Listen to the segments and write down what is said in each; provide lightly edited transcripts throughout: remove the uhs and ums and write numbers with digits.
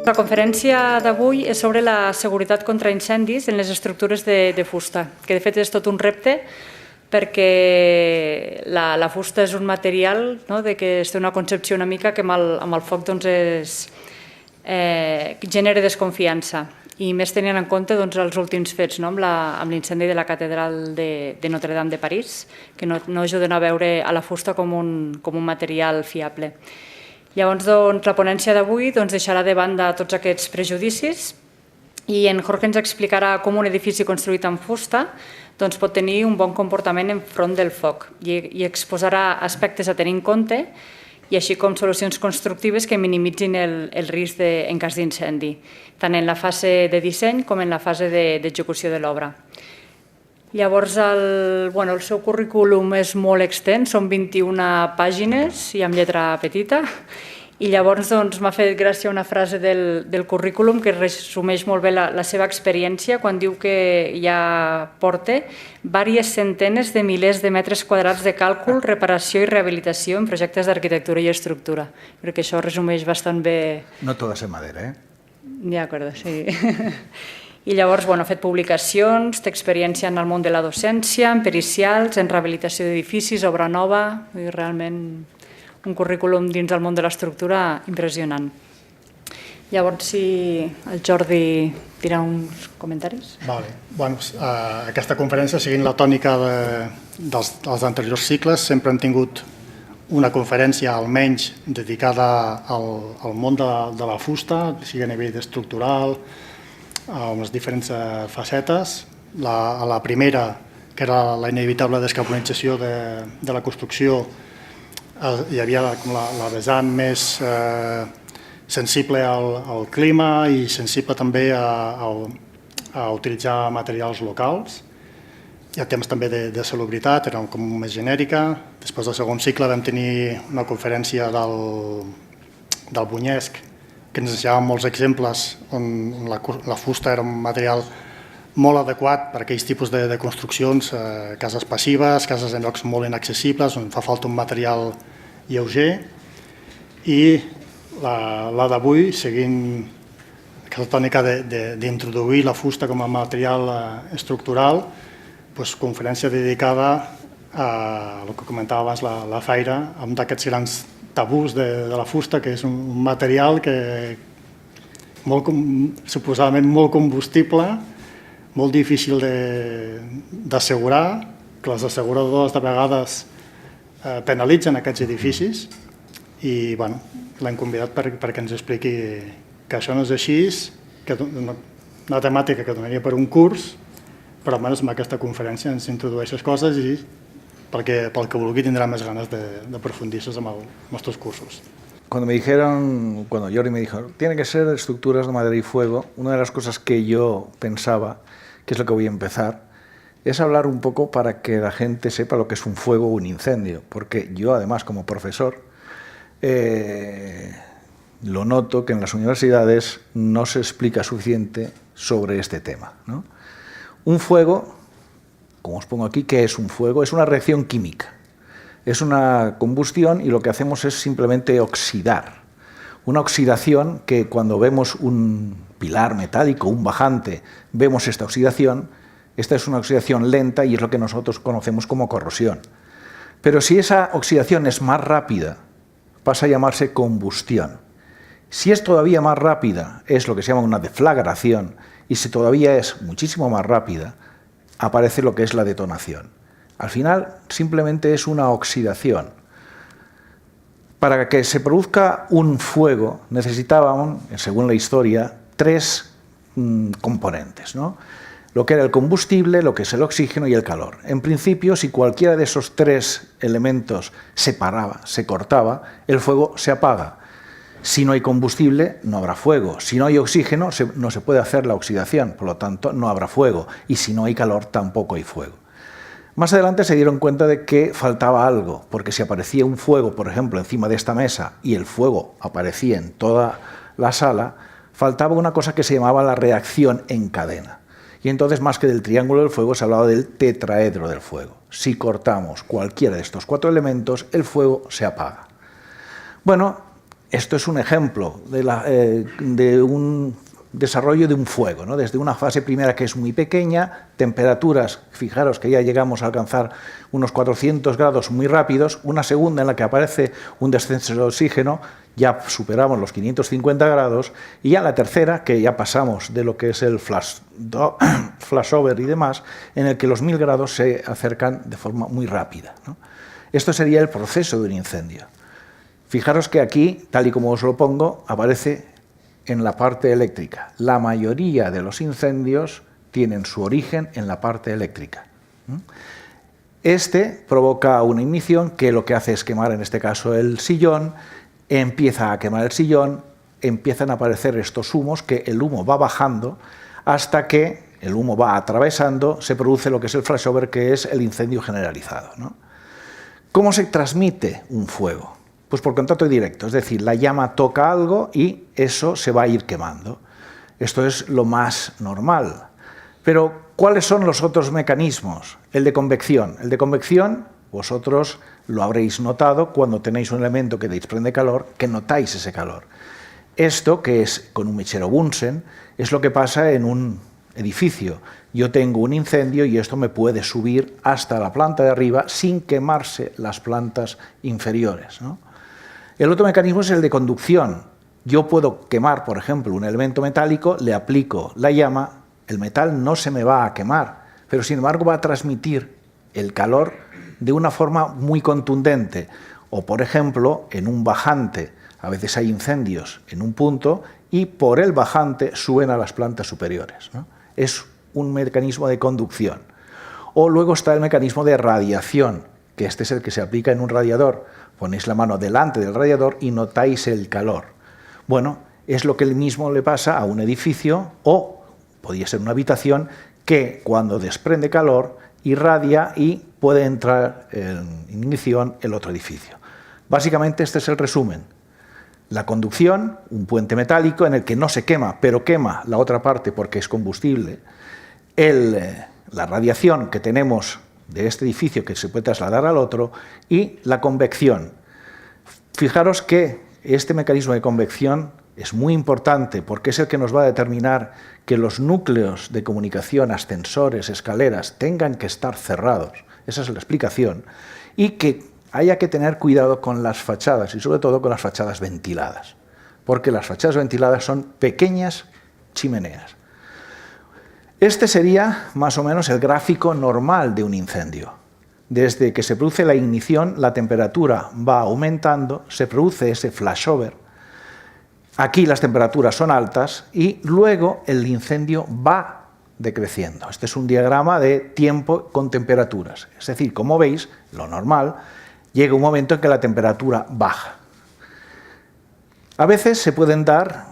La conferència d'avui és sobre la seguretat contra incendis en les estructures de fusta, que de fet és tot un repte perquè la fusta és un material que es té una concepció una mica que amb el foc genera desconfiança, i més tenint en compte els últims fets amb l'incendi de la catedral de Notre Dame de París, que no ajuden a veure a la fusta com un material fiable. Llavors, la ponència d'avui deixarà de banda tots aquests prejudicis i en Jorge ens explicarà com un edifici construït amb fusta pot tenir un bon comportament enfront del foc i exposarà aspectes a tenir en compte i així com solucions constructives que minimitzin el risc en cas d'incendi, tant en la fase de disseny com en la fase d'execució de l'obra. Llavors, el seu currículum és molt extens, són 21 pàgines i amb lletra petita, i llavors m'ha fet gràcia una frase del currículum que resumeix molt bé la seva experiència quan diu que ja porta diverses centenes de milers de metres quadrats de càlcul, reparació i rehabilitació en projectes d'arquitectura i estructura. Crec que això resumeix bastant bé... No todas en madera, De acuerdo, sí. I llavors ha fet publicacions, té experiència en el món de la docència, en pericials, en rehabilitació d'edificis, obra nova, realment un currículum dins del món de l'estructura impressionant. Llavors, si el Jordi dirà uns comentaris. Aquesta conferència, seguint la tònica dels anteriors cicles, sempre hem tingut una conferència almenys dedicada al món de la fusta, sigui a nivell estructural, amb les diferents facetes. A la primera, que era la inevitable descarbonització de la construcció, hi havia la vessant més sensible al clima i sensible també a utilitzar materials locals. Hi ha temes també de salubritat, era com més genèrica. Després del segon cicle vam tenir una conferència del Bunyesc que ens deixava molts exemples on la fusta era un material molt adequat per a aquells tipus de construccions, cases passives, cases en llocs molt inaccessibles, on fa falta un material lleuger. I la d'avui, seguint aquesta tònica d'introduir la fusta com a material estructural, conferència dedicada a el que comentava abans la Zaira, amb d'aquests grans tabús de la fusta, que és un material que suposadament molt combustible, molt difícil d'assegurar, que les asseguradores de vegades penalitzen aquests edificis i l'hem convidat perquè ens expliqui que això no és així, que una temàtica que donaria per un curs, però almenys en aquesta conferència ens introdueix les coses i pel que vulgui tindrà més ganes d'aprofundir-se amb els teus cursos. Cuando Jordi me dijo, tiene que ser estructuras de madera y fuego, una de las cosas que yo pensaba, que es lo que voy a empezar, es hablar un poco para que la gente sepa lo que es un fuego o un incendio, porque yo además como profesor lo noto que en las universidades no se explica suficiente sobre este tema, ¿no? Un fuego, como os pongo aquí, ¿qué es un fuego? Es una reacción química. Es una combustión y lo que hacemos es simplemente oxidar. Una oxidación que cuando vemos un pilar metálico, un bajante, vemos esta oxidación. Esta es una oxidación lenta y es lo que nosotros conocemos como corrosión. Pero si esa oxidación es más rápida, pasa a llamarse combustión. Si es todavía más rápida, es lo que se llama una deflagración, y si todavía es muchísimo más rápida, aparece lo que es la detonación. Al final, simplemente es una oxidación. Para que se produzca un fuego, necesitaban, según la historia, 3 componentes, ¿no? Lo que era el combustible, lo que es el oxígeno y el calor. En principio, si cualquiera de esos 3 elementos se paraba, se cortaba, el fuego se apaga. Si no hay combustible, no habrá fuego. Si no hay oxígeno, no se puede hacer la oxidación, por lo tanto, no habrá fuego. Y si no hay calor, tampoco hay fuego. Más adelante se dieron cuenta de que faltaba algo, porque si aparecía un fuego, por ejemplo, encima de esta mesa y el fuego aparecía en toda la sala, faltaba una cosa que se llamaba la reacción en cadena. Y entonces, más que del triángulo del fuego, se hablaba del tetraedro del fuego. Si cortamos cualquiera de estos 4 elementos, el fuego se apaga. Bueno, esto es un ejemplo de un desarrollo de un fuego, ¿no? Desde una fase primera que es muy pequeña, temperaturas, fijaros que ya llegamos a alcanzar unos 400 grados muy rápidos, una segunda en la que aparece un descenso de oxígeno, ya superamos los 550 grados, y ya la tercera, que ya pasamos de lo que es el flashover y demás, en el que los 1000 grados se acercan de forma muy rápida, ¿no? Esto sería el proceso de un incendio. Fijaros que aquí, tal y como os lo pongo, aparece en la parte eléctrica. La mayoría de los incendios tienen su origen en la parte eléctrica. Este provoca una ignición que lo que hace es quemar, en este caso, el sillón, empieza a quemar el sillón, empiezan a aparecer estos humos, que el humo va bajando hasta que el humo va atravesando, se produce lo que es el flashover, que es el incendio generalizado, ¿no? ¿Cómo se transmite un fuego? Pues por contacto directo, es decir, la llama toca algo y eso se va a ir quemando. Esto es lo más normal. Pero, ¿cuáles son los otros mecanismos? El de convección. El de convección, vosotros lo habréis notado cuando tenéis un elemento que desprende calor, que notáis ese calor. Esto, que es con un mechero Bunsen, es lo que pasa en un edificio. Yo tengo un incendio y esto me puede subir hasta la planta de arriba sin quemarse las plantas inferiores, ¿no? El otro mecanismo es el de conducción. Yo puedo quemar, por ejemplo, un elemento metálico, le aplico la llama, el metal no se me va a quemar, pero sin embargo va a transmitir el calor de una forma muy contundente. O, por ejemplo, en un bajante, a veces hay incendios en un punto y por el bajante suben a las plantas superiores, ¿no? Es un mecanismo de conducción. O luego está el mecanismo de radiación, que este es el que se aplica en un radiador. Ponéis la mano delante del radiador y notáis el calor. Bueno, es lo que mismo le pasa a un edificio o, podría ser una habitación, que cuando desprende calor irradia y puede entrar en ignición el otro edificio. Básicamente este es el resumen. La conducción, un puente metálico en el que no se quema, pero quema la otra parte porque es combustible. La radiación que tenemos de este edificio que se puede trasladar al otro, y la convección. Fijaros que este mecanismo de convección es muy importante porque es el que nos va a determinar que los núcleos de comunicación, ascensores, escaleras, tengan que estar cerrados. Esa es la explicación. Y que haya que tener cuidado con las fachadas y sobre todo con las fachadas ventiladas, porque las fachadas ventiladas son pequeñas chimeneas. Este sería más o menos el gráfico normal de un incendio. Desde que se produce la ignición, la temperatura va aumentando, se produce ese flashover. Aquí las temperaturas son altas y luego el incendio va decreciendo. Este es un diagrama de tiempo con temperaturas. Es decir, como veis, lo normal, llega un momento en que la temperatura baja. A veces se pueden dar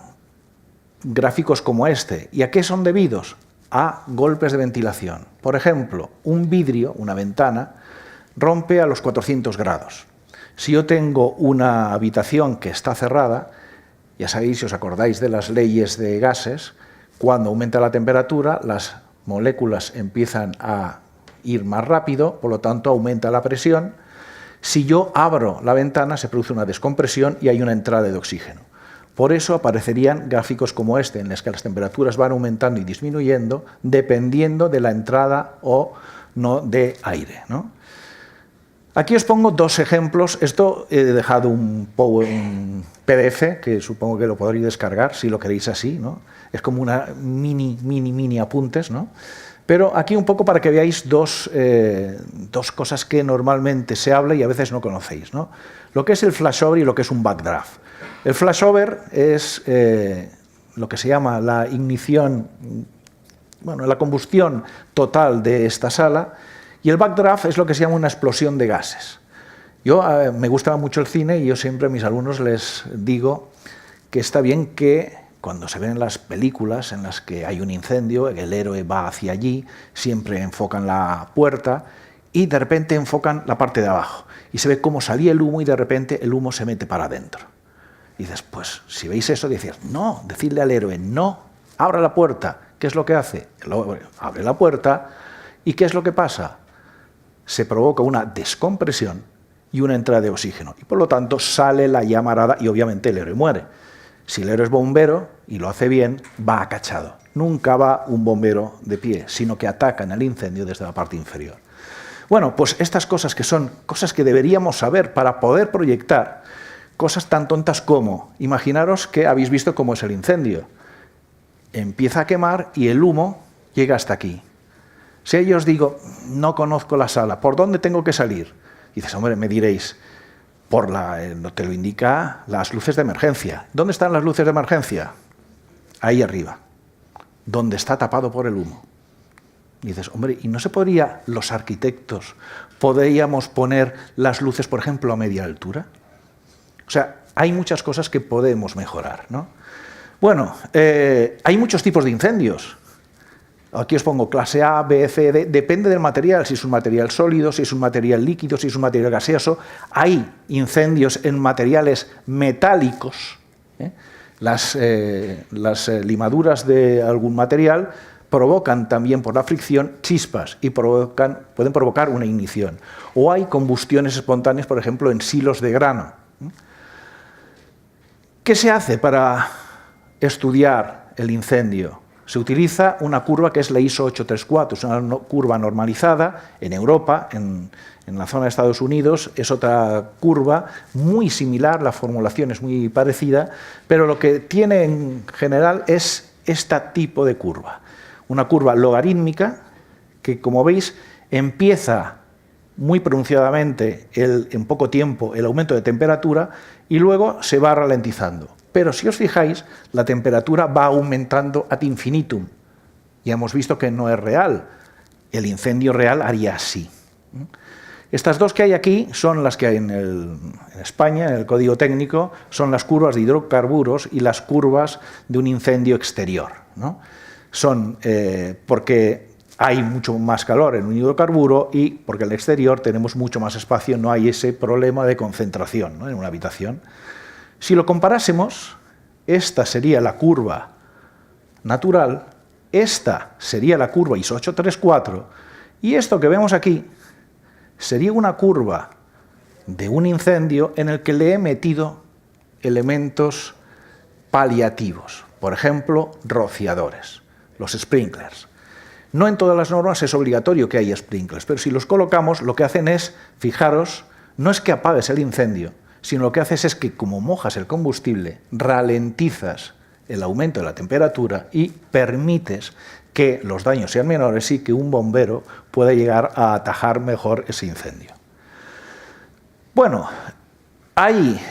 gráficos como este. ¿Y a qué son debidos? A golpes de ventilación. Por ejemplo, un vidrio, una ventana, rompe a los 400 grados. Si yo tengo una habitación que está cerrada, ya sabéis, si os acordáis de las leyes de gases, cuando aumenta la temperatura, las moléculas empiezan a ir más rápido, por lo tanto aumenta la presión. Si yo abro la ventana, se produce una descompresión y hay una entrada de oxígeno. Por eso aparecerían gráficos como este, en los que las temperaturas van aumentando y disminuyendo dependiendo de la entrada o no de aire, ¿no? Aquí os pongo dos ejemplos. Esto he dejado un PDF, que supongo que lo podréis descargar si lo queréis así, ¿no? Es como una mini apuntes, ¿no? Pero aquí un poco para que veáis dos cosas que normalmente se habla y a veces no conocéis, ¿no? Lo que es el flashover y lo que es un backdraft. El flashover es lo que se llama la ignición, bueno, la combustión total de esta sala, y el backdraft es lo que se llama una explosión de gases. Me gustaba mucho el cine y yo siempre a mis alumnos les digo que está bien que cuando se ven las películas en las que hay un incendio, el héroe va hacia allí, siempre enfocan la puerta y de repente enfocan la parte de abajo y se ve cómo salía el humo y de repente el humo se mete para adentro. Y dices, pues, si veis eso, decís, no, decidle al héroe, no, abra la puerta. ¿Qué es lo que hace? El héroe abre la puerta y ¿qué es lo que pasa? Se provoca una descompresión y una entrada de oxígeno. Y por lo tanto sale la llamarada y obviamente el héroe muere. Si el héroe es bombero y lo hace bien, va acachado. Nunca va un bombero de pie, sino que atacan el incendio desde la parte inferior. Bueno, pues estas cosas que son cosas que deberíamos saber para poder proyectar, cosas tan tontas como, imaginaros que habéis visto cómo es el incendio. Empieza a quemar y el humo llega hasta aquí. Si yo os digo, no conozco la sala, ¿por dónde tengo que salir? Y dices, hombre, me diréis, te lo indica las luces de emergencia. ¿Dónde están las luces de emergencia? Ahí arriba, donde está tapado por el humo. Y dices, hombre, ¿y no se podría, los arquitectos, podríamos poner las luces, por ejemplo, a media altura? O sea, hay muchas cosas que podemos mejorar, ¿no? Bueno, hay muchos tipos de incendios. Aquí os pongo clase A, B, C, D, depende del material, si es un material sólido, si es un material líquido, si es un material gaseoso. Hay incendios en materiales metálicos. Las limaduras de algún material provocan también por la fricción chispas y pueden provocar una ignición. O hay combustiones espontáneas, por ejemplo, en silos de grano. ¿Qué se hace para estudiar el incendio? Se utiliza una curva que es la ISO 834, es una curva normalizada en Europa, en la zona de Estados Unidos, es otra curva muy similar, la formulación es muy parecida, pero lo que tiene en general es este tipo de curva. Una curva logarítmica que, como veis, empieza muy pronunciadamente en poco tiempo el aumento de temperatura y luego se va ralentizando. Pero si os fijáis, la temperatura va aumentando ad infinitum. Ya hemos visto que no es real. El incendio real haría así. Estas dos que hay aquí son las que hay en España, en el código técnico, son las curvas de hidrocarburos y las curvas de un incendio exterior, ¿no? Son porque hay mucho más calor en un hidrocarburo y porque en el exterior tenemos mucho más espacio, no hay ese problema de concentración, ¿no?, en una habitación. Si lo comparásemos, esta sería la curva natural, esta sería la curva ISO 834 y esto que vemos aquí sería una curva de un incendio en el que le he metido elementos paliativos, por ejemplo, rociadores, los sprinklers. No en todas las normas es obligatorio que haya sprinklers, pero si los colocamos, lo que hacen es, fijaros, no es que apagues el incendio, sino lo que haces es que, como mojas el combustible, ralentizas el aumento de la temperatura y permites que los daños sean menores y que un bombero pueda llegar a atajar mejor ese incendio. Bueno, hay,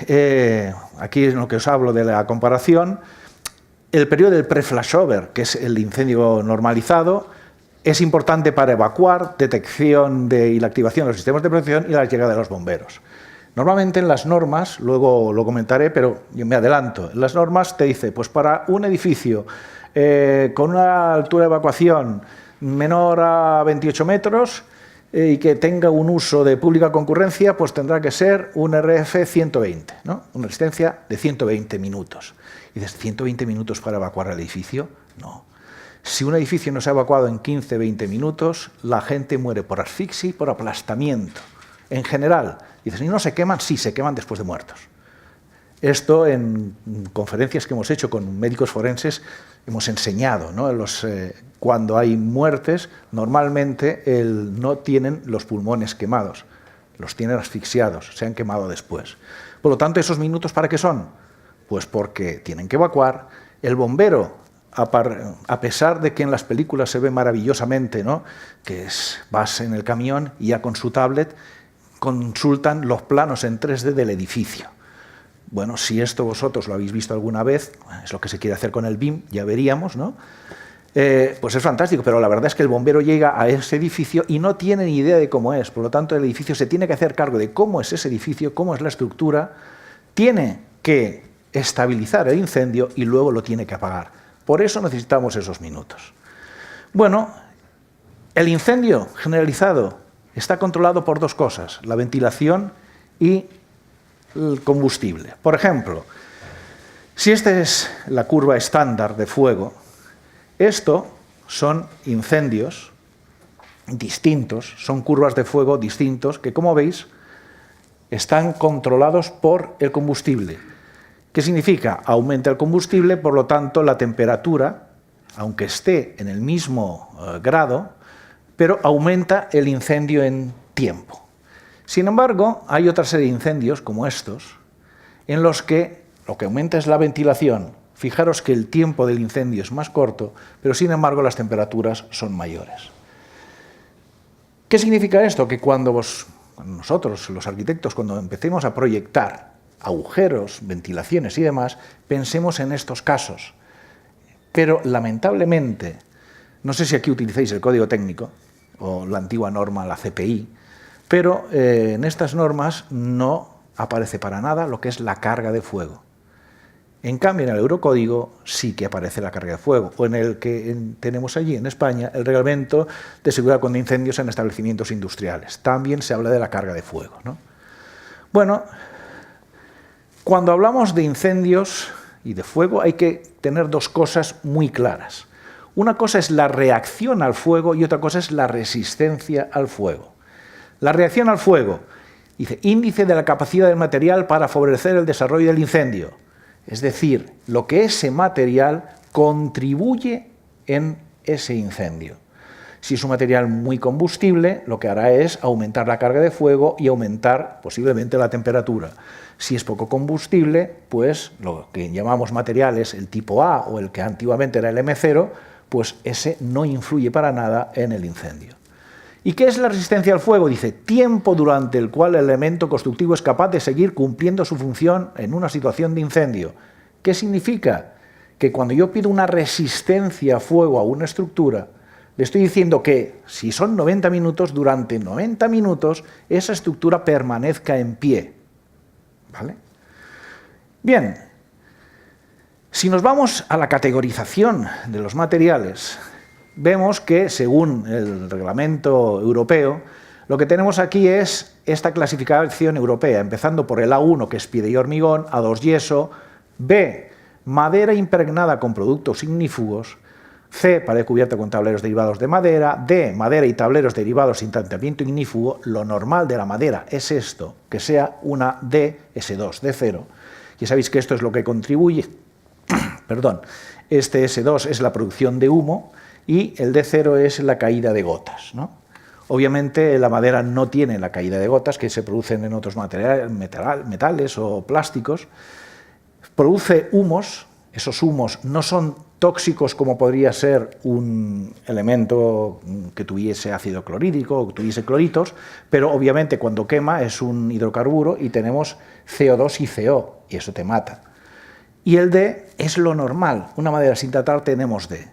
aquí en lo que os hablo de la comparación, el periodo del pre-flashover, que es el incendio normalizado, es importante para evacuar, detección y la activación de los sistemas de protección y la llegada de los bomberos. Normalmente en las normas, luego lo comentaré, pero yo me adelanto, en las normas te dice, pues para un edificio con una altura de evacuación menor a 28 metros y que tenga un uso de pública concurrencia, pues tendrá que ser un RF 120, ¿no? Una resistencia de 120 minutos. Y dices, ¿120 minutos para evacuar el edificio? No. Si un edificio no se ha evacuado en 15-20 minutos, la gente muere por asfixia y por aplastamiento. En general, dices, ¿y no se queman? Sí, se queman después de muertos. Esto en conferencias que hemos hecho con médicos forenses hemos enseñado, ¿no? Cuando hay muertes, normalmente no tienen los pulmones quemados, los tienen asfixiados, se han quemado después. Por lo tanto, ¿esos minutos para qué son? Pues porque tienen que evacuar. El bombero, a pesar de que en las películas se ve maravillosamente, ¿no?, que vas en el camión y ya con su tablet consultan los planos en 3D del edificio. Bueno, si esto vosotros lo habéis visto alguna vez, es lo que se quiere hacer con el BIM, ya veríamos, ¿no? Pues es fantástico, pero la verdad es que el bombero llega a ese edificio y no tiene ni idea de cómo es. Por lo tanto, el edificio se tiene que hacer cargo de cómo es ese edificio, cómo es la estructura, tiene que estabilizar el incendio y luego lo tiene que apagar. Por eso necesitamos esos minutos. Bueno, el incendio generalizado está controlado por dos cosas, la ventilación y el combustible. Por ejemplo, si esta es la curva estándar de fuego, esto son incendios distintos, son curvas de fuego distintos que, como veis, están controlados por el combustible. ¿Qué significa? Aumenta el combustible, por lo tanto la temperatura, aunque esté en el mismo grado, pero aumenta el incendio en tiempo. Sin embargo, hay otra serie de incendios, como estos, en los que lo que aumenta es la ventilación. Fijaros que el tiempo del incendio es más corto, pero sin embargo las temperaturas son mayores. ¿Qué significa esto? Que cuando nosotros, los arquitectos, cuando empecemos a proyectar agujeros, ventilaciones y demás, pensemos en estos casos. Pero lamentablemente, no sé si aquí utilizáis el código técnico o la antigua norma, la CPI, pero en estas normas no aparece para nada lo que es la carga de fuego. En cambio, en el Eurocódigo sí que aparece la carga de fuego, o en el que tenemos allí en España, el Reglamento de Seguridad contra Incendios en Establecimientos Industriales. También se habla de la carga de fuego, ¿no? Bueno, cuando hablamos de incendios y de fuego hay que tener dos cosas muy claras. Una cosa es la reacción al fuego y otra cosa es la resistencia al fuego. La reacción al fuego, dice, índice de la capacidad del material para favorecer el desarrollo del incendio. Es decir, lo que ese material contribuye en ese incendio. Si es un material muy combustible, lo que hará es aumentar la carga de fuego y aumentar posiblemente la temperatura. Si es poco combustible, pues lo que llamamos materiales, el tipo A o el que antiguamente era el M0, pues ese no influye para nada en el incendio. ¿Y qué es la resistencia al fuego? Dice, tiempo durante el cual el elemento constructivo es capaz de seguir cumpliendo su función en una situación de incendio. ¿Qué significa? Que cuando yo pido una resistencia a fuego a una estructura, le estoy diciendo que si son 90 minutos, durante 90 minutos esa estructura permanezca en pie. ¿Vale? Bien, si nos vamos a la categorización de los materiales, vemos que, según el reglamento europeo, lo que tenemos aquí es esta clasificación europea, empezando por el A1, que es piedra y hormigón, A2, yeso, B, madera impregnada con productos ignífugos, C, pared cubierta con tableros derivados de madera, D, madera y tableros derivados sin tratamiento ignífugo. Lo normal de la madera es esto, que sea una DS2, D0. Ya sabéis que esto es lo que contribuye, perdón, este S2 es la producción de humo, y el D0 es la caída de gotas, ¿no? Obviamente la madera no tiene la caída de gotas que se producen en otros materiales, metales o plásticos. Produce humos, esos humos no son tóxicos como podría ser un elemento que tuviese ácido clorhídrico o que tuviese cloritos, pero obviamente cuando quema es un hidrocarburo y tenemos CO2 y CO, y eso te mata. Y el D es lo normal, una madera sin tratar tenemos D.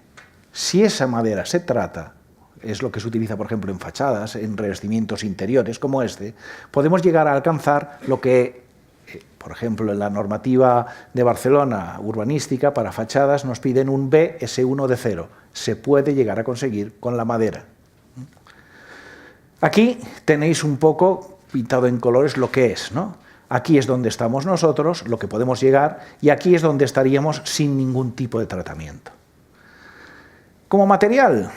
Si esa madera se trata, es lo que se utiliza, por ejemplo, en fachadas, en revestimientos interiores como este, podemos llegar a alcanzar lo que, por ejemplo, en la normativa de Barcelona urbanística para fachadas nos piden un BS1D0. Se puede llegar a conseguir con la madera. Aquí tenéis un poco pintado en colores lo que es, ¿no? Aquí es donde estamos nosotros, lo que podemos llegar, y aquí es donde estaríamos sin ningún tipo de tratamiento. Como material,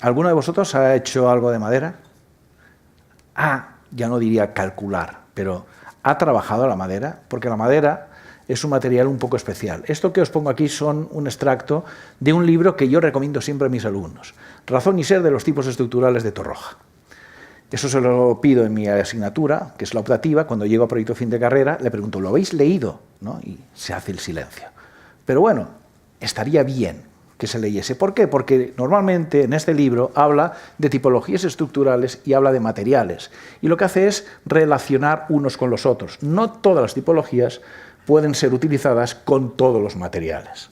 ¿alguno de vosotros ha hecho algo de madera? Ya no diría calcular, pero ¿ha trabajado la madera? Porque la madera es un material un poco especial. Esto que os pongo aquí son un extracto de un libro que yo recomiendo siempre a mis alumnos, Razón y ser de los tipos estructurales de Torroja. Eso se lo pido en mi asignatura, que es la optativa. Cuando llego a proyecto fin de carrera, le pregunto, ¿lo habéis leído? ¿No? Y se hace el silencio. Pero bueno, estaría bien que se leyese. ¿Por qué? Porque normalmente en este libro habla de tipologías estructurales y habla de materiales. Y lo que hace es relacionar unos con los otros. No todas las tipologías pueden ser utilizadas con todos los materiales.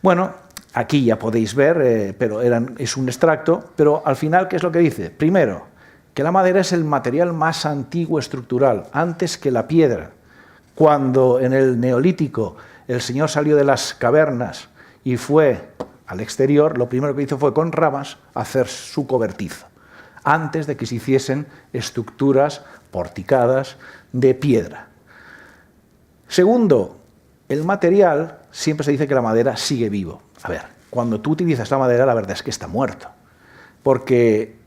Bueno, aquí ya podéis ver, pero es un extracto, pero al final, ¿qué es lo que dice? Primero, que la madera es el material más antiguo estructural, antes que la piedra. Cuando en el Neolítico el señor salió de las cavernas y fue al exterior, lo primero que hizo fue con ramas hacer su cobertizo, antes de que se hiciesen estructuras porticadas de piedra. Segundo, el material, siempre se dice que la madera sigue vivo. A ver, cuando tú utilizas la madera, la verdad es que está muerto, porque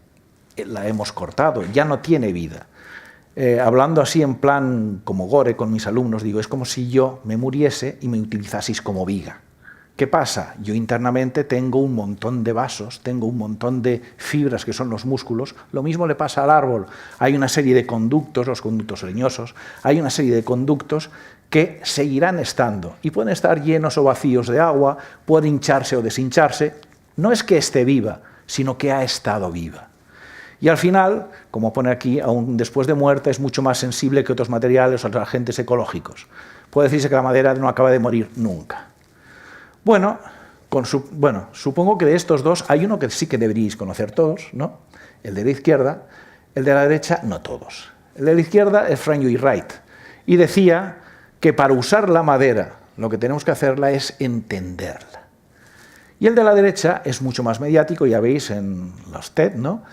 la hemos cortado, ya no tiene vida. hablando así en plan como gore con mis alumnos, digo, es como si yo me muriese y me utilizaseis como viga. ¿Qué pasa? Yo internamente tengo un montón de vasos, tengo un montón de fibras que son los músculos. Lo mismo le pasa al árbol. Hay una serie de conductos, los conductos leñosos, hay una serie de conductos que seguirán estando y pueden estar llenos o vacíos de agua, pueden hincharse o deshincharse. No es que esté viva, sino que ha estado viva. Y al final, como pone aquí, aún después de muerte es mucho más sensible que otros materiales o otros agentes ecológicos. Puede decirse que la madera no acaba de morir nunca. Bueno, supongo que de estos dos hay uno que sí que deberíais conocer todos, ¿no? El de la izquierda, el de la derecha no todos. El de la izquierda es Frank Lloyd Wright y decía que para usar la madera lo que tenemos que hacerla es entenderla. Y el de la derecha es mucho más mediático, ya veis en los TED, ¿no?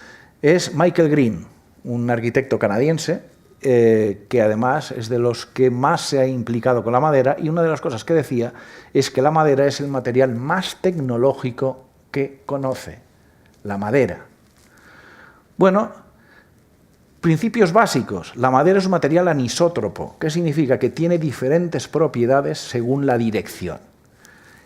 Es Michael Green, un arquitecto canadiense que además es de los que más se ha implicado con la madera, y una de las cosas que decía es que la madera es el material más tecnológico que conoce, la madera. Bueno, principios básicos. La madera es un material anisótropo. ¿Qué significa? Que tiene diferentes propiedades según la dirección.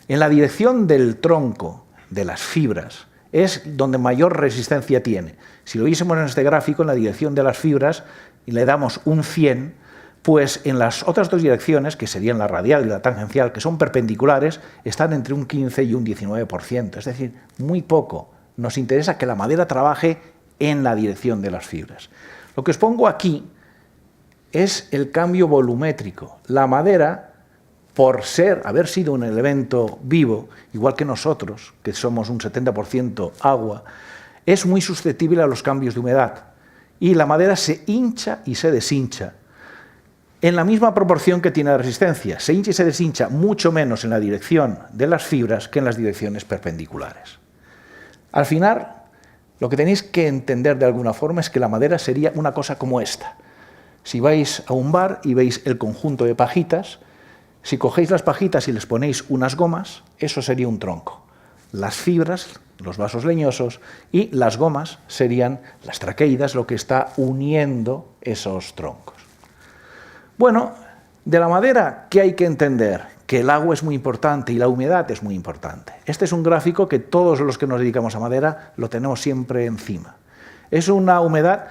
En la dirección del tronco, de las fibras, es donde mayor resistencia tiene. Si lo viésemos en este gráfico, en la dirección de las fibras, y le damos un 100, pues en las otras dos direcciones, que serían la radial y la tangencial, que son perpendiculares, están entre un 15 y un 19%, es decir, muy poco. Nos interesa que la madera trabaje en la dirección de las fibras. Lo que os pongo aquí es el cambio volumétrico. La madera, por haber sido un elemento vivo, igual que nosotros, que somos un 70% agua, es muy susceptible a los cambios de humedad. Y la madera se hincha y se deshincha en la misma proporción que tiene la resistencia. Se hincha y se deshincha mucho menos en la dirección de las fibras que en las direcciones perpendiculares. Al final, lo que tenéis que entender de alguna forma es que la madera sería una cosa como esta. Si vais a un bar y veis el conjunto de pajitas, si cogéis las pajitas y les ponéis unas gomas, eso sería un tronco. Las fibras, los vasos leñosos, y las gomas serían las traqueidas, lo que está uniendo esos troncos. Bueno, de la madera, ¿qué hay que entender? Que el agua es muy importante y la humedad es muy importante. Este es un gráfico que todos los que nos dedicamos a madera lo tenemos siempre encima. Es una humedad,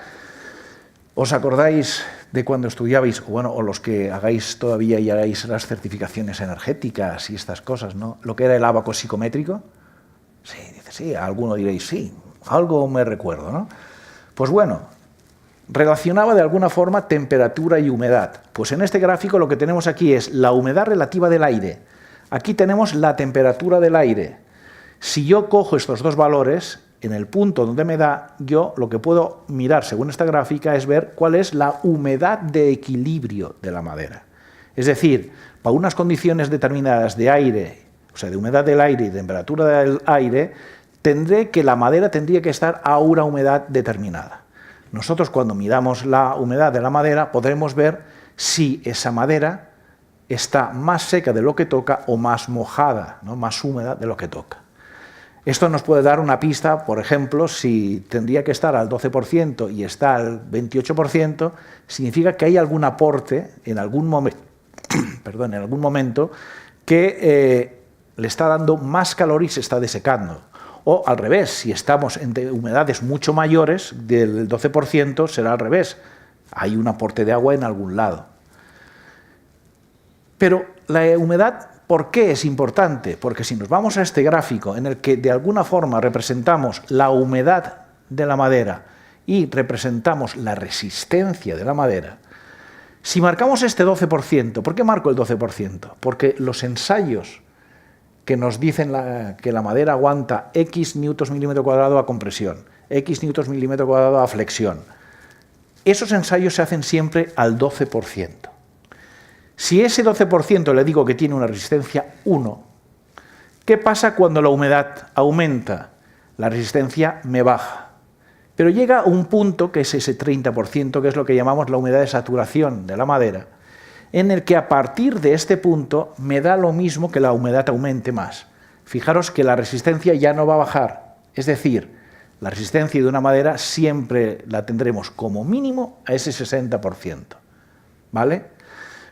¿os acordáis de cuando estudiabais, o los que hagáis todavía y hagáis las certificaciones energéticas y estas cosas, ¿no? Lo que era el ábaco psicométrico? Sí, dice, sí, alguno diréis, sí, algo me recuerdo, ¿no? Pues bueno, relacionaba de alguna forma temperatura y humedad. Pues en este gráfico lo que tenemos aquí es la humedad relativa del aire. Aquí tenemos la temperatura del aire. Si yo cojo estos dos valores, en el punto donde me da, yo lo que puedo mirar según esta gráfica es ver cuál es la humedad de equilibrio de la madera. Es decir, para unas condiciones determinadas de aire, o sea, de humedad del aire y temperatura del aire, la madera tendría que estar a una humedad determinada. Nosotros cuando midamos la humedad de la madera podremos ver si esa madera está más seca de lo que toca o más mojada, ¿no? Más húmeda de lo que toca. Esto nos puede dar una pista, por ejemplo, si tendría que estar al 12% y está al 28%, significa que hay algún aporte en algún momento que le está dando más calor y se está desecando. O al revés, si estamos en humedades mucho mayores del 12%, será al revés. Hay un aporte de agua en algún lado. Pero la humedad, ¿por qué es importante? Porque si nos vamos a este gráfico en el que de alguna forma representamos la humedad de la madera y representamos la resistencia de la madera, si marcamos este 12%, ¿por qué marco el 12%? Porque los ensayos que nos dicen que la madera aguanta X newtons milímetro cuadrado a compresión, X newtons milímetro cuadrado a flexión, esos ensayos se hacen siempre al 12%. Si ese 12% le digo que tiene una resistencia 1, ¿qué pasa cuando la humedad aumenta? La resistencia me baja. Pero llega a un punto, que es ese 30%, que es lo que llamamos la humedad de saturación de la madera, en el que a partir de este punto me da lo mismo que la humedad aumente más. Fijaros que la resistencia ya no va a bajar, es decir, La resistencia de una madera siempre la tendremos como mínimo a ese 60%, ¿vale?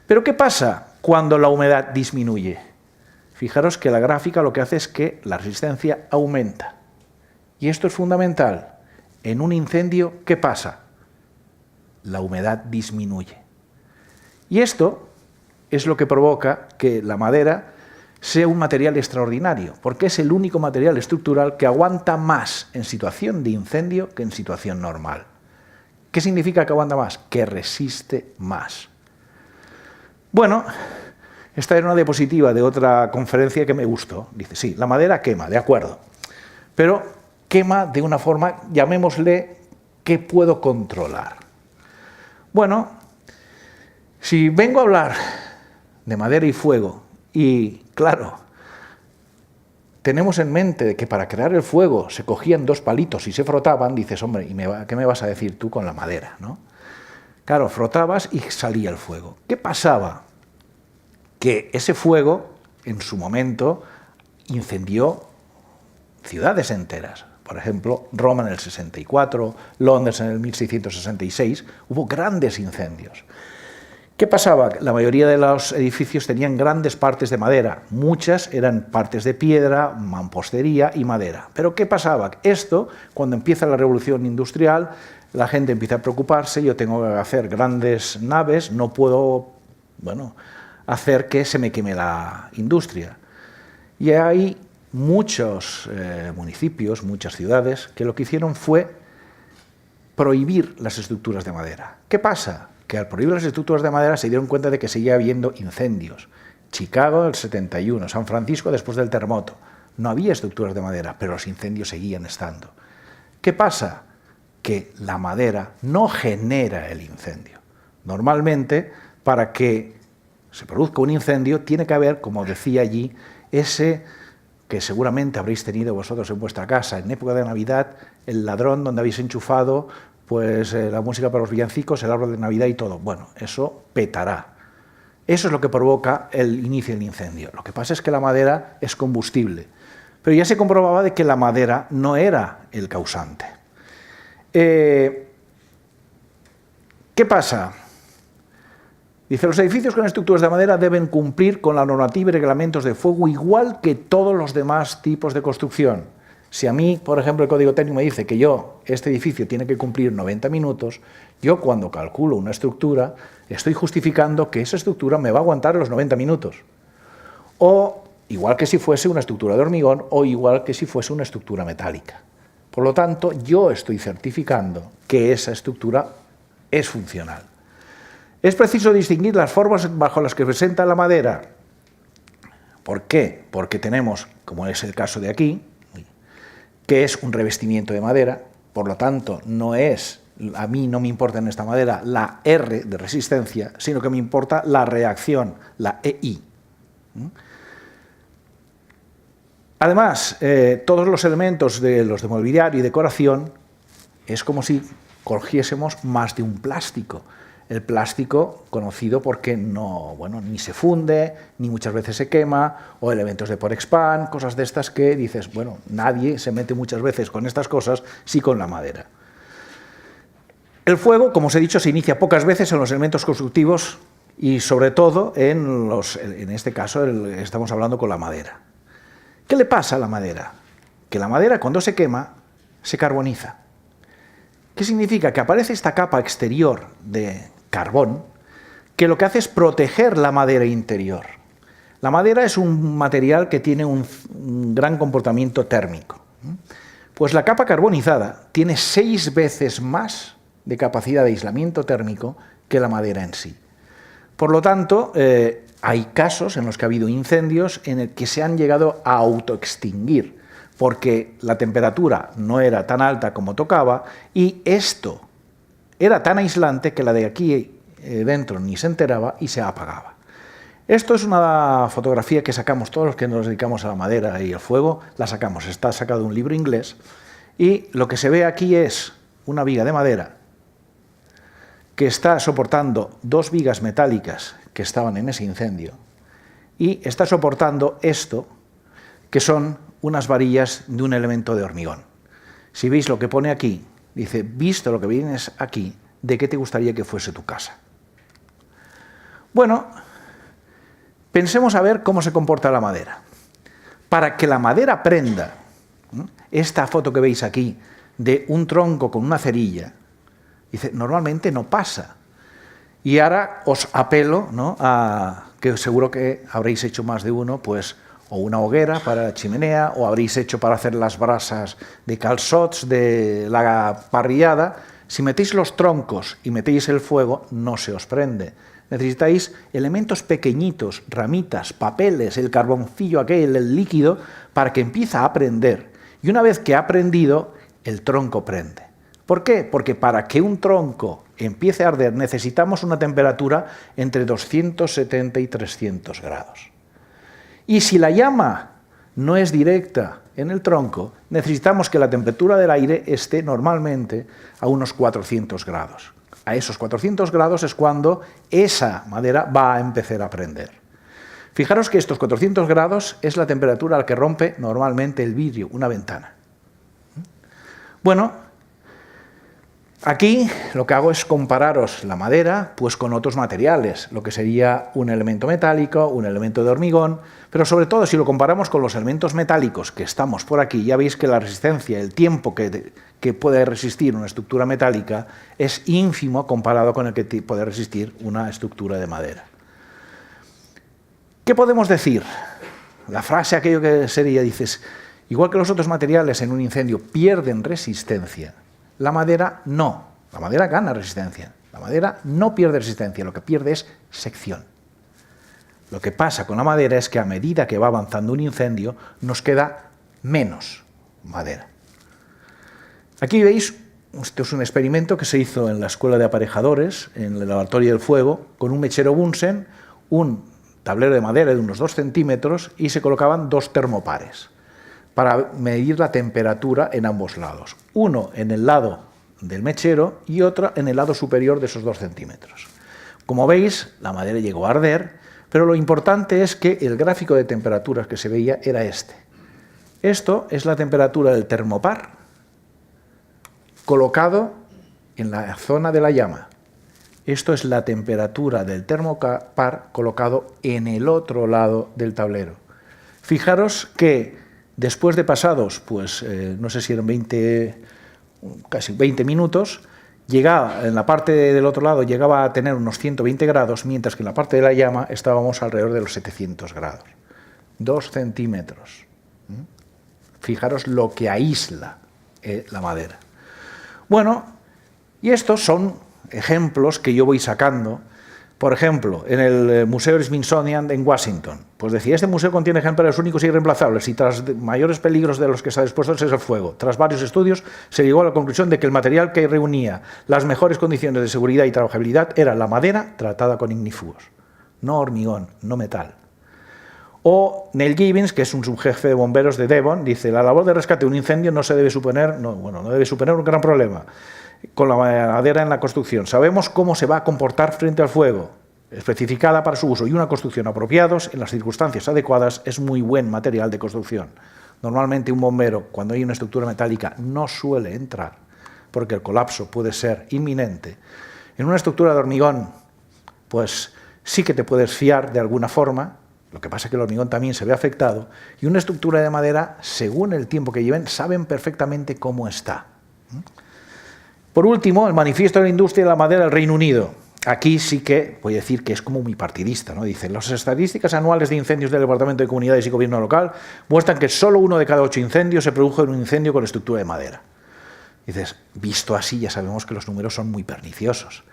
Pero ¿qué pasa cuando la humedad disminuye? Fijaros que la gráfica lo que hace es que la resistencia aumenta. Y esto es fundamental. En un incendio, ¿qué pasa? La humedad disminuye. Y esto es lo que provoca que la madera sea un material extraordinario, porque es el único material estructural que aguanta más en situación de incendio que en situación normal. ¿Qué significa que aguanta más? Que resiste más. Bueno, esta era una diapositiva de otra conferencia que me gustó. Dice, sí, la madera quema, de acuerdo, pero quema de una forma, llamémosle, que puedo controlar. Bueno, si vengo a hablar de madera y fuego, y claro, tenemos en mente de que para crear el fuego se cogían dos palitos y se frotaban, dices, hombre, ¿qué me vas a decir tú con la madera, ¿no? Claro, frotabas y salía el fuego. ¿Qué pasaba? Que ese fuego, en su momento, incendió ciudades enteras. Por ejemplo, Roma en el 64, Londres en el 1666, hubo grandes incendios. ¿Qué pasaba? La mayoría de los edificios tenían grandes partes de madera, muchas eran partes de piedra, mampostería y madera. Pero ¿qué pasaba? Esto, cuando empieza la revolución industrial, la gente empieza a preocuparse, yo tengo que hacer grandes naves, no puedo, hacer que se me queme la industria. Y hay muchos municipios, muchas ciudades, que lo que hicieron fue prohibir las estructuras de madera. ¿Qué pasa? Que al prohibir las estructuras de madera se dieron cuenta de que seguía habiendo incendios. Chicago en el 71, San Francisco después del terremoto. No había estructuras de madera, pero los incendios seguían estando. ¿Qué pasa? Que la madera no genera el incendio. Normalmente, para que se produzca un incendio, tiene que haber, como decía allí, ese que seguramente habréis tenido vosotros en vuestra casa, en época de Navidad, el ladrón donde habéis enchufado pues la música para los villancicos, el árbol de Navidad y todo. Bueno, eso petará. Eso es lo que provoca el inicio del incendio. Lo que pasa es que la madera es combustible. Pero ya se comprobaba de que la madera no era el causante. ¿Qué pasa? Dice, los edificios con estructuras de madera deben cumplir con la normativa y reglamentos de fuego igual que todos los demás tipos de construcción. Si a mí, por ejemplo, el Código Técnico me dice que este edificio tiene que cumplir 90 minutos, yo cuando calculo una estructura, estoy justificando que esa estructura me va a aguantar los 90 minutos. O igual que si fuese una estructura de hormigón o igual que si fuese una estructura metálica. Por lo tanto, yo estoy certificando que esa estructura es funcional. Es preciso distinguir las formas bajo las que se presenta la madera. ¿Por qué? Porque tenemos, como es el caso de aquí, que es un revestimiento de madera, por lo tanto, a mí no me importa en esta madera la R de resistencia, sino que me importa la reacción, la EI. Además, todos los elementos de los de mobiliario y decoración es como si cogiésemos más de un plástico. El plástico conocido porque ni se funde, ni muchas veces se quema, o elementos de Porexpan, cosas de estas que dices, nadie se mete muchas veces con estas cosas, sí con la madera. El fuego, como os he dicho, se inicia pocas veces en los elementos constructivos y sobre todo en este caso estamos hablando con la madera. ¿Qué le pasa a la madera? Que la madera cuando se quema se carboniza. ¿Qué significa? Que aparece esta capa exterior de carbón que lo que hace es proteger la madera interior. La madera es un material que tiene un gran comportamiento térmico. Pues la capa carbonizada tiene 6 veces más de capacidad de aislamiento térmico que la madera en sí. Por lo tanto, hay casos en los que ha habido incendios en el que se han llegado a autoextinguir, porque la temperatura no era tan alta como tocaba y esto era tan aislante que la de aquí dentro ni se enteraba y se apagaba. Esto es una fotografía que sacamos todos los que nos dedicamos a la madera y el fuego, la sacamos, está sacado de un libro inglés y lo que se ve aquí es una viga de madera que está soportando 2 vigas metálicas que estaban en ese incendio y está soportando esto que son unas varillas de un elemento de hormigón. si veis lo que pone aquí, dice, visto lo que vienes aquí, ¿de qué te gustaría que fuese tu casa? Bueno, pensemos a ver cómo se comporta la madera. Para que la madera prenda, esta foto que veis aquí, de un tronco con una cerilla, dice, normalmente no pasa. Y ahora os apelo, ¿no?, a que seguro que habréis hecho más de uno, pues, o una hoguera para la chimenea, o habréis hecho para hacer las brasas de calçots, de la parrillada. Si metéis los troncos y metéis el fuego, no se os prende. Necesitáis elementos pequeñitos, ramitas, papeles, el carboncillo aquel, el líquido, para que empiece a prender. Y una vez que ha prendido, el tronco prende. ¿Por qué? Porque para que un tronco empiece a arder necesitamos una temperatura entre 270 y 300 grados. Y si la llama no es directa en el tronco, necesitamos que la temperatura del aire esté normalmente a unos 400 grados. A esos 400 grados es cuando esa madera va a empezar a prender. Fijaros que estos 400 grados es la temperatura a la que rompe normalmente el vidrio, una ventana. Bueno, aquí lo que hago es compararos la madera pues con otros materiales, lo que sería un elemento metálico, un elemento de hormigón, pero sobre todo si lo comparamos con los elementos metálicos que estamos por aquí, ya veis que la resistencia, el tiempo que puede resistir una estructura metálica es ínfimo comparado con el que puede resistir una estructura de madera. ¿Qué podemos decir? La frase aquello que sería, dices, igual que los otros materiales en un incendio pierden resistencia, la madera no, la madera gana resistencia, la madera no pierde resistencia, lo que pierde es sección. Lo que pasa con la madera es que a medida que va avanzando un incendio nos queda menos madera. Aquí veis, este es un experimento que se hizo en la Escuela de Aparejadores, en el Laboratorio del Fuego, con un mechero Bunsen, un tablero de madera de unos 2 centímetros y se colocaban 2 termopares para medir la temperatura en ambos lados. Uno en el lado del mechero y otro en el lado superior de esos 2 centímetros. Como veis, la madera llegó a arder, pero lo importante es que el gráfico de temperaturas que se veía era este. Esto es la temperatura del termopar colocado en la zona de la llama. Esto es la temperatura del termopar colocado en el otro lado del tablero. Fijaros que después de pasados, pues no sé si eran casi 20 minutos, llegaba, en la parte del otro lado llegaba a tener unos 120 grados, mientras que en la parte de la llama estábamos alrededor de los 700 grados. 2 centímetros. Fijaros lo que aísla la madera. Bueno, y estos son ejemplos que yo voy sacando. Por ejemplo, en el Museo Smithsonian en Washington, pues decía, este museo contiene ejemplares únicos e irreemplazables y tras mayores peligros de los que se ha expuesto es el fuego. Tras varios estudios se llegó a la conclusión de que el material que reunía las mejores condiciones de seguridad y trabajabilidad era la madera tratada con ignífugos, no hormigón, no metal. O Neil Gibbons, que es un subjefe de bomberos de Devon, dice, la labor de rescate de un incendio no debe suponer un gran problema con la madera en la construcción. Sabemos cómo se va a comportar frente al fuego, especificada para su uso, y una construcción apropiados en las circunstancias adecuadas es muy buen material de construcción. Normalmente un bombero, cuando hay una estructura metálica, no suele entrar, porque el colapso puede ser inminente. En una estructura de hormigón, pues sí que te puedes fiar de alguna forma, lo que pasa es que el hormigón también se ve afectado, y una estructura de madera, según el tiempo que lleven, saben perfectamente cómo está. Por último, el Manifiesto de la Industria de la Madera del Reino Unido. Aquí sí que voy a decir que es como muy partidista, ¿no? Dice, las estadísticas anuales de incendios del Departamento de Comunidades y Gobierno Local muestran que solo 1 de cada 8 incendios se produjo en un incendio con estructura de madera. Dices, visto así ya sabemos que los números son muy perniciosos.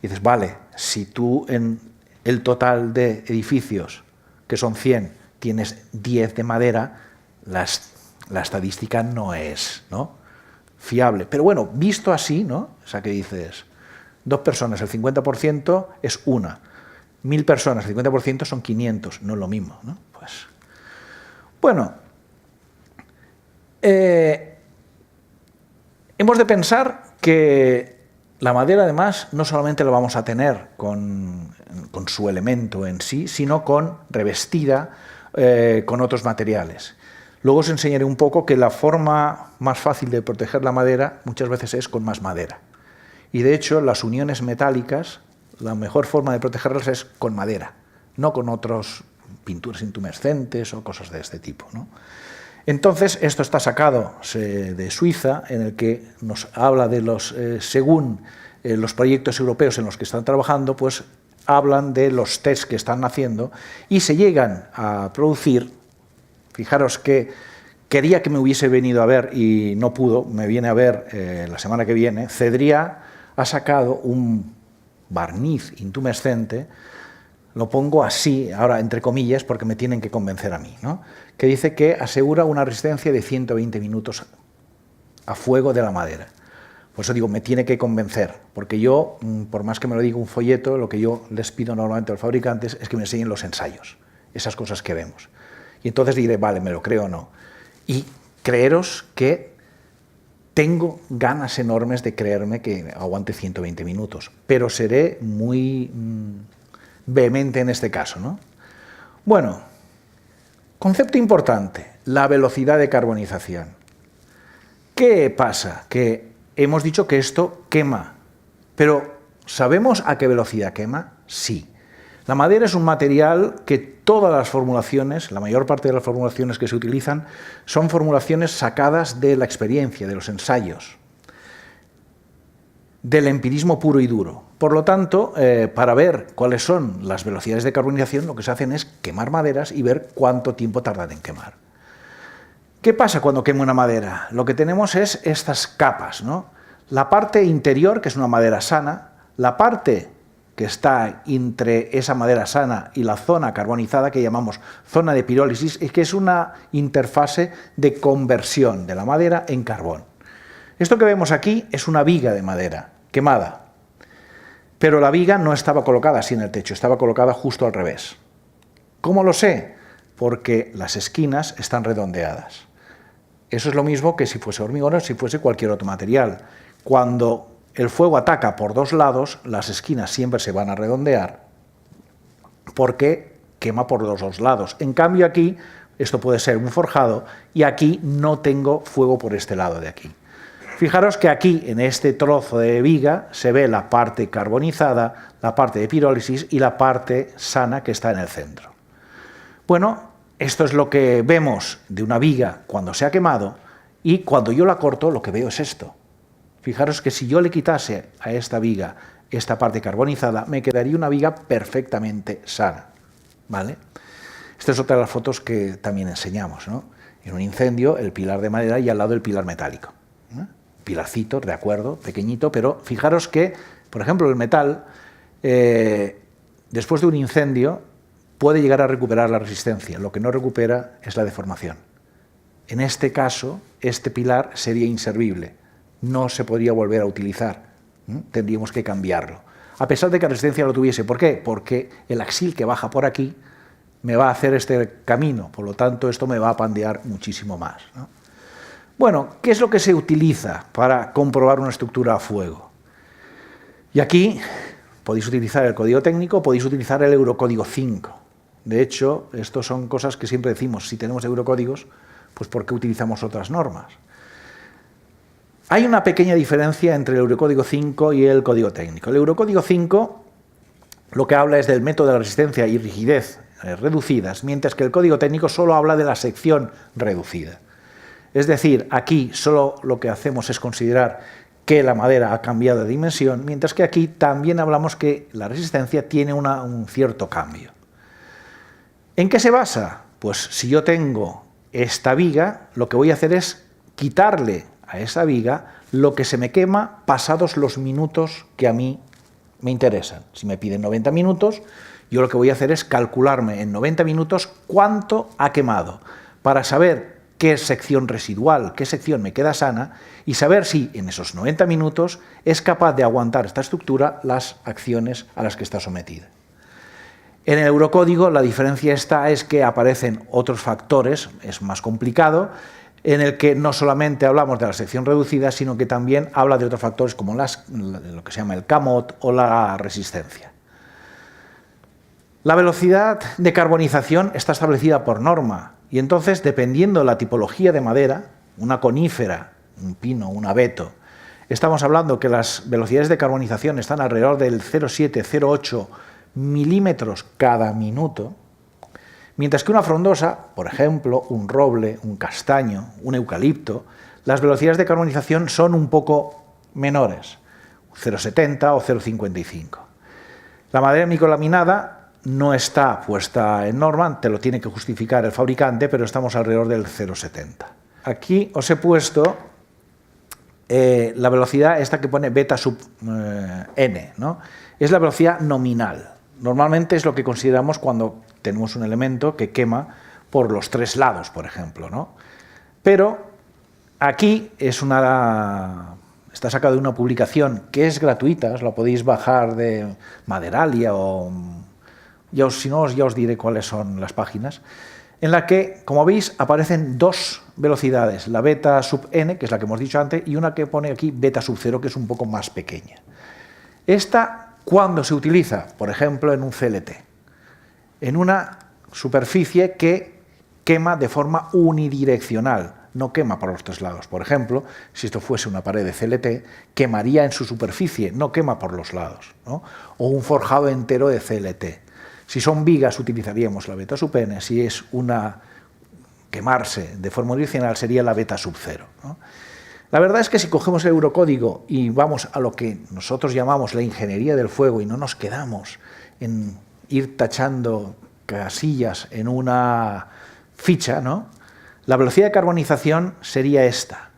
Dices, vale, si tú en el total de edificios, que son 100, tienes 10 de madera, la estadística no es, ¿no?, fiable. Pero bueno, visto así, ¿no? O sea, que dices, 2 personas, el 50% es una. 1000 personas, el 50% son 500. No es lo mismo, ¿no? Pues, bueno, hemos de pensar que la madera, además, no solamente la vamos a tener con su elemento en sí, sino revestida con otros materiales. Luego os enseñaré un poco que la forma más fácil de proteger la madera muchas veces es con más madera. Y de hecho, las uniones metálicas, la mejor forma de protegerlas es con madera, no con otras pinturas intumescentes o cosas de este tipo, ¿no? Entonces, esto está sacado de Suiza, en el que nos habla de según los proyectos europeos en los que están trabajando, pues hablan de los tests que están haciendo y se llegan a producir. Fijaros que quería que me hubiese venido a ver y no pudo, me viene a ver la semana que viene. Cedrià ha sacado un barniz intumescente, lo pongo así, ahora entre comillas, porque me tienen que convencer a mí, ¿no? Que dice que asegura una resistencia de 120 minutos a fuego de la madera. Por eso digo, me tiene que convencer, porque yo, por más que me lo diga un folleto, lo que yo les pido normalmente a los fabricantes es que me enseñen los ensayos, esas cosas que vemos. Y entonces diré, vale, me lo creo o no. Y creeros que tengo ganas enormes de creerme que aguante 120 minutos, pero seré muy vehemente en este caso, ¿no? Bueno, concepto importante, la velocidad de carbonización. ¿Qué pasa? Que hemos dicho que esto quema, pero ¿sabemos a qué velocidad quema? Sí. La madera es un material que todas las formulaciones, la mayor parte de las formulaciones que se utilizan, son formulaciones sacadas de la experiencia, de los ensayos, del empirismo puro y duro. Por lo tanto, para ver cuáles son las velocidades de carbonización, lo que se hacen es quemar maderas y ver cuánto tiempo tardan en quemar. ¿Qué pasa cuando quema una madera? Lo que tenemos es estas capas, ¿no? La parte interior, que es una madera sana, la parte que está entre esa madera sana y la zona carbonizada, que llamamos zona de pirólisis, y que es una interfase de conversión de la madera en carbón. Esto que vemos aquí es una viga de madera quemada, pero la viga no estaba colocada así en el techo, estaba colocada justo al revés. ¿Cómo lo sé? Porque las esquinas están redondeadas. Eso es lo mismo que si fuese hormigón o si fuese cualquier otro material. Cuando el fuego ataca por dos lados, las esquinas siempre se van a redondear porque quema por los dos lados. En cambio aquí, esto puede ser un forjado y aquí no tengo fuego por este lado de aquí. Fijaros que aquí, en este trozo de viga, se ve la parte carbonizada, la parte de pirólisis y la parte sana que está en el centro. Bueno, esto es lo que vemos de una viga cuando se ha quemado y cuando yo la corto lo que veo es esto. Fijaros que si yo le quitase a esta viga esta parte carbonizada, me quedaría una viga perfectamente sana, ¿vale? Esta es otra de las fotos que también enseñamos, ¿no? En un incendio, el pilar de madera y al lado el pilar metálico, ¿no? Pilarcito, de acuerdo, pequeñito, pero fijaros que, por ejemplo, el metal, después de un incendio, puede llegar a recuperar la resistencia. Lo que no recupera es la deformación. En este caso, este pilar sería inservible. No se podría volver a utilizar. Tendríamos que cambiarlo. A pesar de que la resistencia lo tuviese. ¿Por qué? Porque el axil que baja por aquí me va a hacer este camino. Por lo tanto, esto me va a pandear muchísimo más, ¿no? Bueno, ¿qué es lo que se utiliza para comprobar una estructura a fuego? Y aquí podéis utilizar el código técnico, podéis utilizar el Eurocódigo 5. De hecho, esto son cosas que siempre decimos, si tenemos eurocódigos, pues ¿por qué utilizamos otras normas? Hay una pequeña diferencia entre el Eurocódigo 5 y el código técnico. El Eurocódigo 5 lo que habla es del método de resistencia y rigidez reducidas, mientras que el código técnico solo habla de la sección reducida. Es decir, aquí solo lo que hacemos es considerar que la madera ha cambiado de dimensión, mientras que aquí también hablamos que la resistencia tiene un cierto cambio. ¿En qué se basa? Pues si yo tengo esta viga, lo que voy a hacer es quitarle a esa viga lo que se me quema pasados los minutos que a mí me interesan. Si me piden 90 minutos, yo lo que voy a hacer es calcularme en 90 minutos cuánto ha quemado, para saber qué sección residual, qué sección me queda sana y saber si en esos 90 minutos es capaz de aguantar esta estructura las acciones a las que está sometida. En el Eurocódigo la diferencia es que aparecen otros factores, es más complicado, en el que no solamente hablamos de la sección reducida, sino que también habla de otros factores como lo que se llama el CAMOT o la resistencia. La velocidad de carbonización está establecida por norma y entonces, dependiendo de la tipología de madera, una conífera, un pino, un abeto, estamos hablando que las velocidades de carbonización están alrededor del 0,7-0,8 milímetros cada minuto, mientras que una frondosa, por ejemplo, un roble, un castaño, un eucalipto, las velocidades de carbonización son un poco menores, 0,70 o 0,55. La madera microlaminada no está puesta en norma, te lo tiene que justificar el fabricante, pero estamos alrededor del 0,70. Aquí os he puesto la velocidad esta que pone beta sub n, ¿no? Es la velocidad nominal. Normalmente es lo que consideramos cuando tenemos un elemento que quema por los tres lados, por ejemplo, ¿no? Pero aquí está sacado de una publicación que es gratuita, os la podéis bajar de Maderalia o si no, ya os diré cuáles son las páginas, en la que, como veis, aparecen dos velocidades, la beta sub n, que es la que hemos dicho antes, y una que pone aquí beta sub 0, que es un poco más pequeña. Esta, ¿cuándo se utiliza? Por ejemplo, en un CLT, en una superficie que quema de forma unidireccional, no quema por los tres lados. Por ejemplo, si esto fuese una pared de CLT, quemaría en su superficie, no quema por los lados, ¿no? O un forjado entero de CLT. Si son vigas utilizaríamos la beta sub n, si es quemarse de forma unidireccional sería la beta sub 0, ¿no? La verdad es que si cogemos el eurocódigo y vamos a lo que nosotros llamamos la ingeniería del fuego y no nos quedamos en ir tachando casillas en una ficha, ¿no? La velocidad de carbonización sería esta.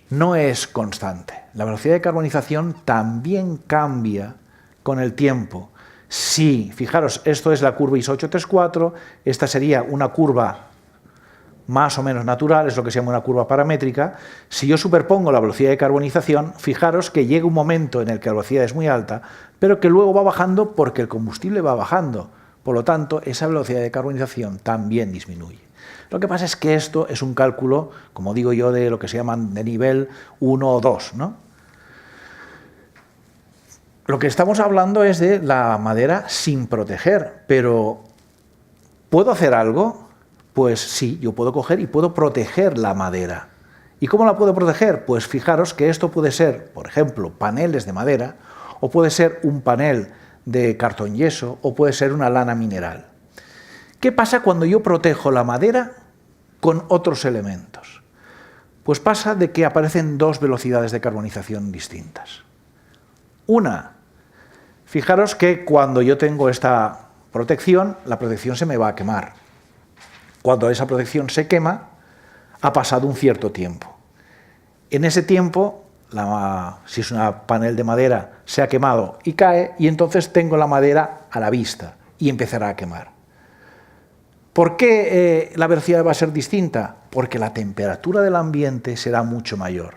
No es constante. La velocidad de carbonización también cambia con el tiempo. Sí, fijaros, esto es la curva ISO 834, esta sería una curva más o menos natural, es lo que se llama una curva paramétrica. Si yo superpongo la velocidad de carbonización, fijaros que llega un momento en el que la velocidad es muy alta, pero que luego va bajando porque el combustible va bajando. Por lo tanto, esa velocidad de carbonización también disminuye. Lo que pasa es que esto es un cálculo, como digo yo, de lo que se llaman de nivel 1 o 2, ¿no? Lo que estamos hablando es de la madera sin proteger, pero ¿puedo hacer algo? Pues sí, yo puedo coger y puedo proteger la madera. ¿Y cómo la puedo proteger? Pues fijaros que esto puede ser, por ejemplo, paneles de madera, o puede ser un panel de cartón yeso, o puede ser una lana mineral. ¿Qué pasa cuando yo protejo la madera con otros elementos? Pues pasa de que aparecen dos velocidades de carbonización distintas. Una, fijaros que cuando yo tengo esta protección, la protección se me va a quemar. Cuando esa protección se quema, ha pasado un cierto tiempo. En ese tiempo, si es un panel de madera, se ha quemado y cae, y entonces tengo la madera a la vista y empezará a quemar. ¿Por qué la velocidad va a ser distinta? Porque la temperatura del ambiente será mucho mayor.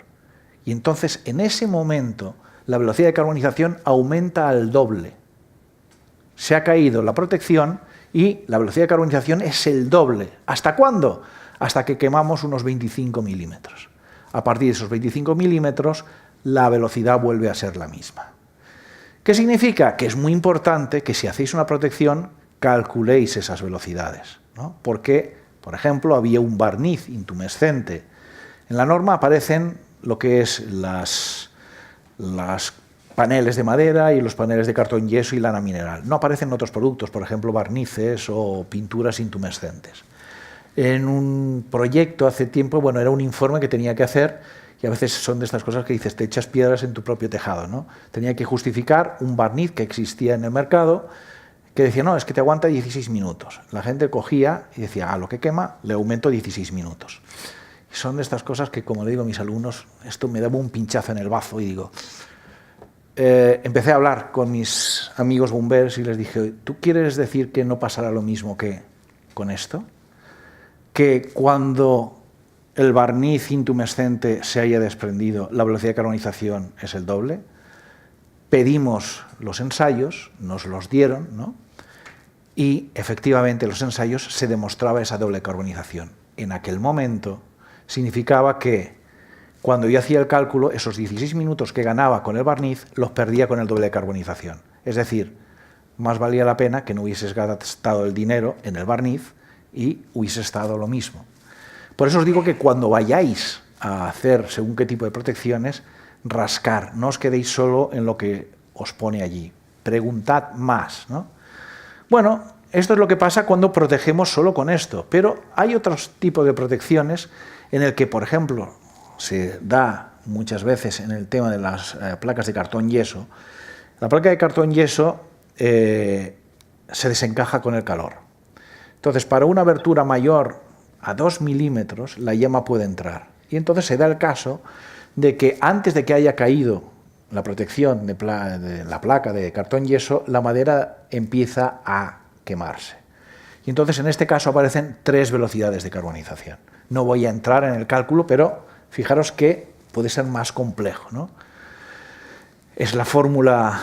Y entonces, en ese momento, la velocidad de carbonización aumenta al doble. Se ha caído la protección y la velocidad de carbonización es el doble. ¿Hasta cuándo? Hasta que quemamos unos 25 milímetros. A partir de esos 25 milímetros, la velocidad vuelve a ser la misma. ¿Qué significa? Que es muy importante que si hacéis una protección, calculéis esas velocidades, ¿no? Porque, por ejemplo, había un barniz intumescente. En la norma aparecen lo que es las paneles de madera y los paneles de cartón yeso y lana mineral. No aparecen otros productos, por ejemplo, barnices o pinturas intumescentes. En un proyecto hace tiempo, bueno, era un informe que tenía que hacer, y a veces son de estas cosas que dices, te echas piedras en tu propio tejado, ¿no? Tenía que justificar un barniz que existía en el mercado, que decía, no, es que te aguanta 16 minutos. La gente cogía y decía, a lo que quema le aumento 16 minutos. Y son de estas cosas que, como le digo a mis alumnos, esto me daba un pinchazo en el bazo y digo... empecé a hablar con mis amigos bomberos y les dije, ¿tú quieres decir que no pasará lo mismo que con esto? Que cuando el barniz intumescente se haya desprendido, la velocidad de carbonización es el doble. Pedimos los ensayos, nos los dieron, ¿no? Y efectivamente en los ensayos se demostraba esa doble carbonización. En aquel momento significaba que cuando yo hacía el cálculo, esos 16 minutos que ganaba con el barniz los perdía con el doble de carbonización. Es decir, más valía la pena que no hubieses gastado el dinero en el barniz y hubiese estado lo mismo. Por eso os digo que cuando vayáis a hacer según qué tipo de protecciones, rascar, no os quedéis solo en lo que os pone allí, preguntad más, ¿no? Bueno, esto es lo que pasa cuando protegemos solo con esto, pero hay otros tipos de protecciones en el que, por ejemplo, se da muchas veces en el tema de las placas de cartón yeso. La placa de cartón yeso se desencaja con el calor. Entonces, para una abertura mayor a 2 milímetros, la yema puede entrar. Y entonces se da el caso de que antes de que haya caído la protección de la placa de cartón yeso, la madera empieza a quemarse. Y entonces en este caso aparecen 3 velocidades de carbonización. No voy a entrar en el cálculo, pero fijaros que puede ser más complejo, ¿no? Es la fórmula,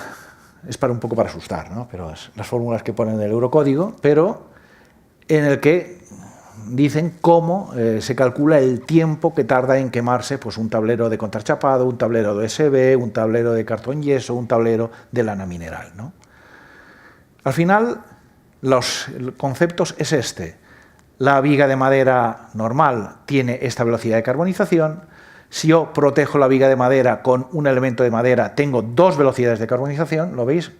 es un poco para asustar, ¿no? Pero es las fórmulas que ponen en el Eurocódigo, pero en el que dicen cómo se calcula el tiempo que tarda en quemarse pues un tablero de contrachapado, un tablero de OSB, un tablero de cartón yeso, un tablero de lana mineral, ¿no? Al final, los conceptos es este. La viga de madera normal tiene esta velocidad de carbonización. Si yo protejo la viga de madera con un elemento de madera, tengo 2 velocidades de carbonización, ¿lo veis?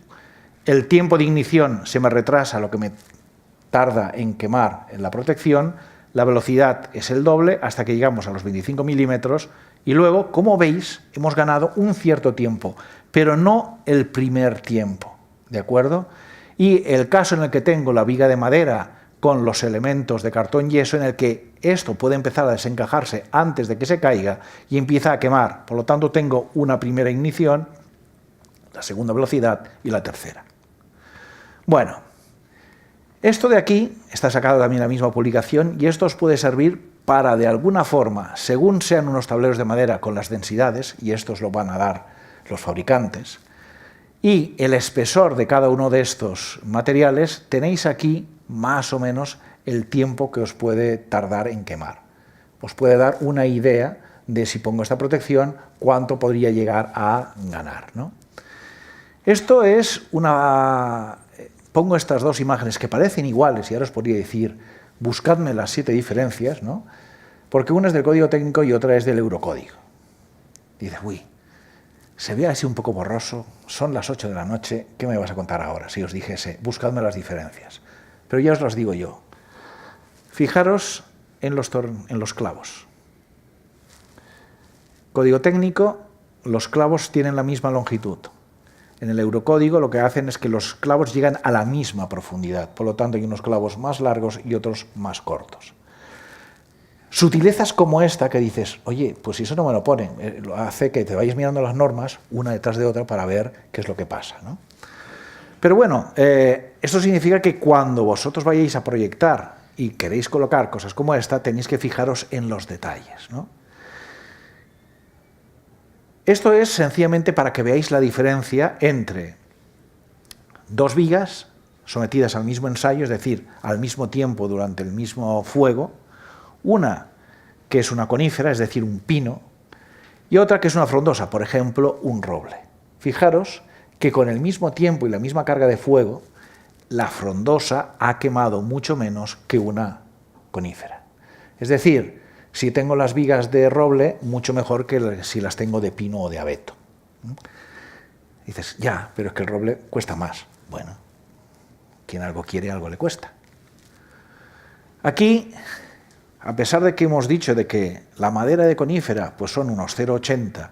El tiempo de ignición se me retrasa lo que me tarda en quemar en la protección, la velocidad es el doble hasta que llegamos a los 25 milímetros y luego, como veis, hemos ganado un cierto tiempo, pero no el primer tiempo, ¿de acuerdo? Y el caso en el que tengo la viga de madera con los elementos de cartón yeso, en el que esto puede empezar a desencajarse antes de que se caiga y empieza a quemar, por lo tanto tengo una primera ignición, la segunda velocidad y la tercera. Bueno, esto de aquí está sacado también de la misma publicación y esto os puede servir para, de alguna forma, según sean unos tableros de madera con las densidades, y estos lo van a dar los fabricantes, y el espesor de cada uno de estos materiales, tenéis aquí más o menos el tiempo que os puede tardar en quemar. Os puede dar una idea de, si pongo esta protección, cuánto podría llegar a ganar, ¿no? Esto es una... Pongo estas 2 imágenes que parecen iguales y ahora os podría decir, buscadme las 7 diferencias, ¿no? Porque una es del código técnico y otra es del Eurocódigo. Dices, uy, se ve así un poco borroso, son las 8 de la noche, ¿qué me vas a contar ahora? Si os dijese, buscadme las diferencias. Pero ya os las digo yo. Fijaros en los clavos. Código técnico, los clavos tienen la misma longitud. En el Eurocódigo lo que hacen es que los clavos llegan a la misma profundidad, por lo tanto hay unos clavos más largos y otros más cortos. Sutilezas como esta que dices, oye, pues si eso no me lo ponen, hace que te vayas mirando las normas una detrás de otra para ver qué es lo que pasa, ¿no? Pero bueno, esto significa que cuando vosotros vayáis a proyectar y queréis colocar cosas como esta, tenéis que fijaros en los detalles, ¿no? Esto es sencillamente para que veáis la diferencia entre 2 vigas sometidas al mismo ensayo, es decir, al mismo tiempo durante el mismo fuego, una que es una conífera, es decir, un pino, y otra que es una frondosa, por ejemplo, un roble. Fijaros que con el mismo tiempo y la misma carga de fuego, la frondosa ha quemado mucho menos que una conífera. Es decir, si tengo las vigas de roble, mucho mejor que si las tengo de pino o de abeto. Dices, ya, pero es que el roble cuesta más. Bueno, quien algo quiere, algo le cuesta. Aquí, a pesar de que hemos dicho de que la madera de conífera pues son unos 0,80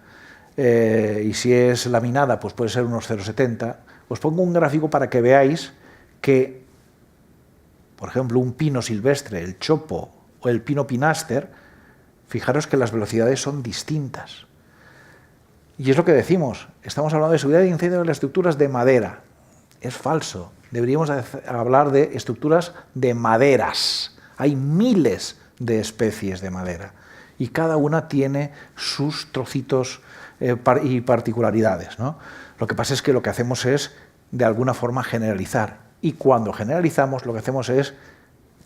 y si es laminada pues puede ser unos 0,70, os pongo un gráfico para que veáis que, por ejemplo, un pino silvestre, el chopo o el pino pinaster, fijaros que las velocidades son distintas. Y es lo que decimos, estamos hablando de seguridad de incendio de las estructuras de madera. Es falso, deberíamos hablar de estructuras de maderas. Hay miles de especies de madera y cada una tiene sus trocitos y particularidades, ¿no? Lo que pasa es que lo que hacemos es, de alguna forma, generalizar. Y cuando generalizamos, lo que hacemos es,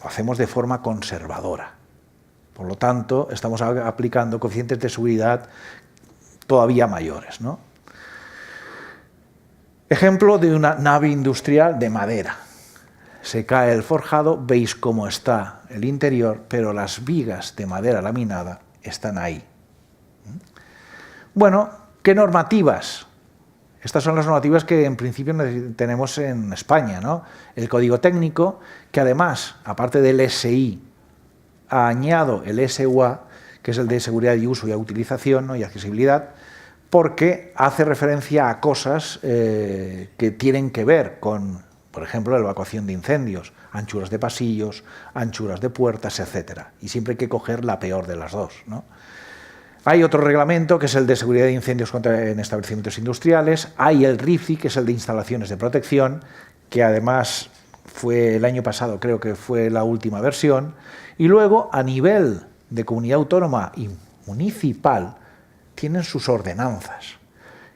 lo hacemos de forma conservadora. Por lo tanto, estamos aplicando coeficientes de seguridad todavía mayores, ¿no? Ejemplo de una nave industrial de madera. Se cae el forjado, veis cómo está el interior, pero las vigas de madera laminada están ahí. Bueno, ¿qué normativas? Estas son las normativas que en principio tenemos en España, ¿no? El Código Técnico, que además, aparte del SI, añado el SUA, que es el de seguridad y uso y utilización, ¿no? Y accesibilidad, porque hace referencia a cosas que tienen que ver con, por ejemplo, la evacuación de incendios, anchuras de pasillos, anchuras de puertas, etc. Y siempre hay que coger la peor de las dos, ¿no? Hay otro reglamento, que es el de seguridad de incendios en establecimientos industriales. Hay el RIFI, que es el de instalaciones de protección, que además fue el año pasado, creo que fue la última versión. Y luego, a nivel de comunidad autónoma y municipal, tienen sus ordenanzas.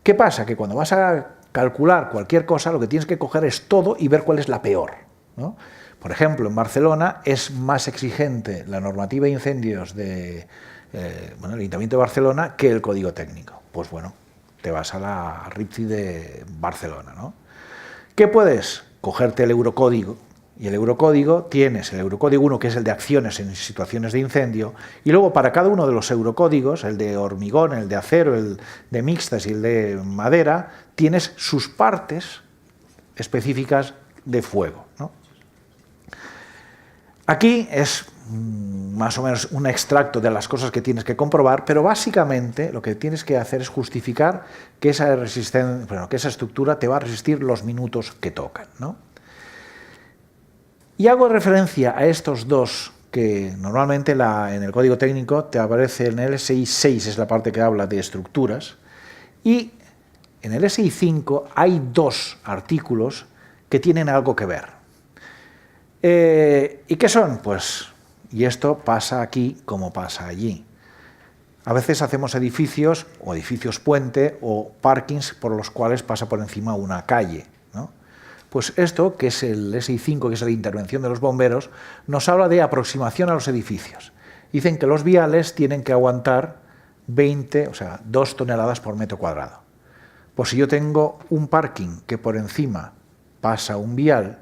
¿Qué pasa? Que cuando vas a calcular cualquier cosa, lo que tienes que coger es todo y ver cuál es la peor, ¿no? Por ejemplo, en Barcelona es más exigente la normativa de incendios de el Ayuntamiento de Barcelona que el Código Técnico. Pues bueno, te vas a la RIPCI de Barcelona, ¿no? ¿Qué puedes? Cogerte el Eurocódigo. Y el Eurocódigo, tienes el Eurocódigo 1, que es el de acciones en situaciones de incendio, y luego para cada uno de los Eurocódigos, el de hormigón, el de acero, el de mixtas y el de madera, tienes sus partes específicas de fuego, ¿no? Aquí es más o menos un extracto de las cosas que tienes que comprobar, pero básicamente lo que tienes que hacer es justificar que esa resistencia, bueno, que esa estructura te va a resistir los minutos que tocan, ¿no? Y hago referencia a estos dos que normalmente en el Código Técnico te aparece en el SI 6, es la parte que habla de estructuras, y en el SI 5 hay dos artículos que tienen algo que ver. ¿Y qué son? Pues, y esto pasa aquí como pasa allí. A veces hacemos edificios, o edificios puente, o parkings por los cuales pasa por encima una calle, ¿no? Pues esto, que es el SI 5, que es la intervención de los bomberos, nos habla de aproximación a los edificios. Dicen que los viales tienen que aguantar 2 toneladas por metro cuadrado. Pues si yo tengo un parking que por encima pasa un vial,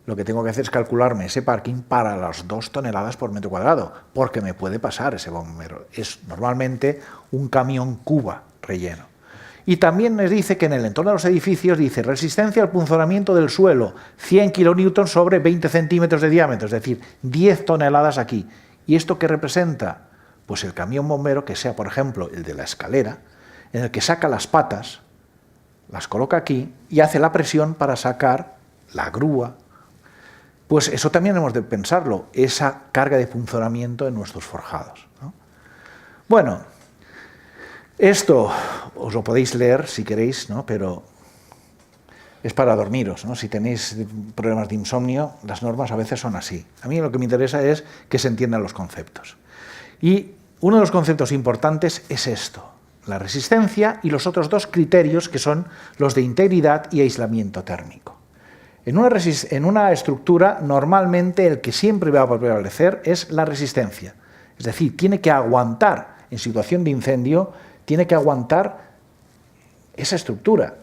lo que tengo que hacer es calcularme ese parking para las 2 toneladas por metro cuadrado, porque me puede pasar ese bombero. Es normalmente un camión cuba relleno. Y también les dice que en el entorno de los edificios dice resistencia al punzonamiento del suelo, 100 kilonewtons sobre 20 centímetros de diámetro, es decir, 10 toneladas aquí. ¿Y esto qué representa? Pues el camión bombero, que sea, por ejemplo, el de la escalera, en el que saca las patas, las coloca aquí y hace la presión para sacar la grúa. Pues eso también hemos de pensarlo, esa carga de punzonamiento en nuestros forjados, ¿no? Bueno, esto os lo podéis leer si queréis, ¿no? Pero es para dormiros, ¿no? Si tenéis problemas de insomnio, las normas a veces son así. A mí lo que me interesa es que se entiendan los conceptos. Y uno de los conceptos importantes es esto, la resistencia y los otros dos criterios que son los de integridad y aislamiento térmico. En una estructura, normalmente el que siempre va a prevalecer es la resistencia. Es decir, tiene que aguantar, en situación de incendio, tiene que aguantar esa estructura.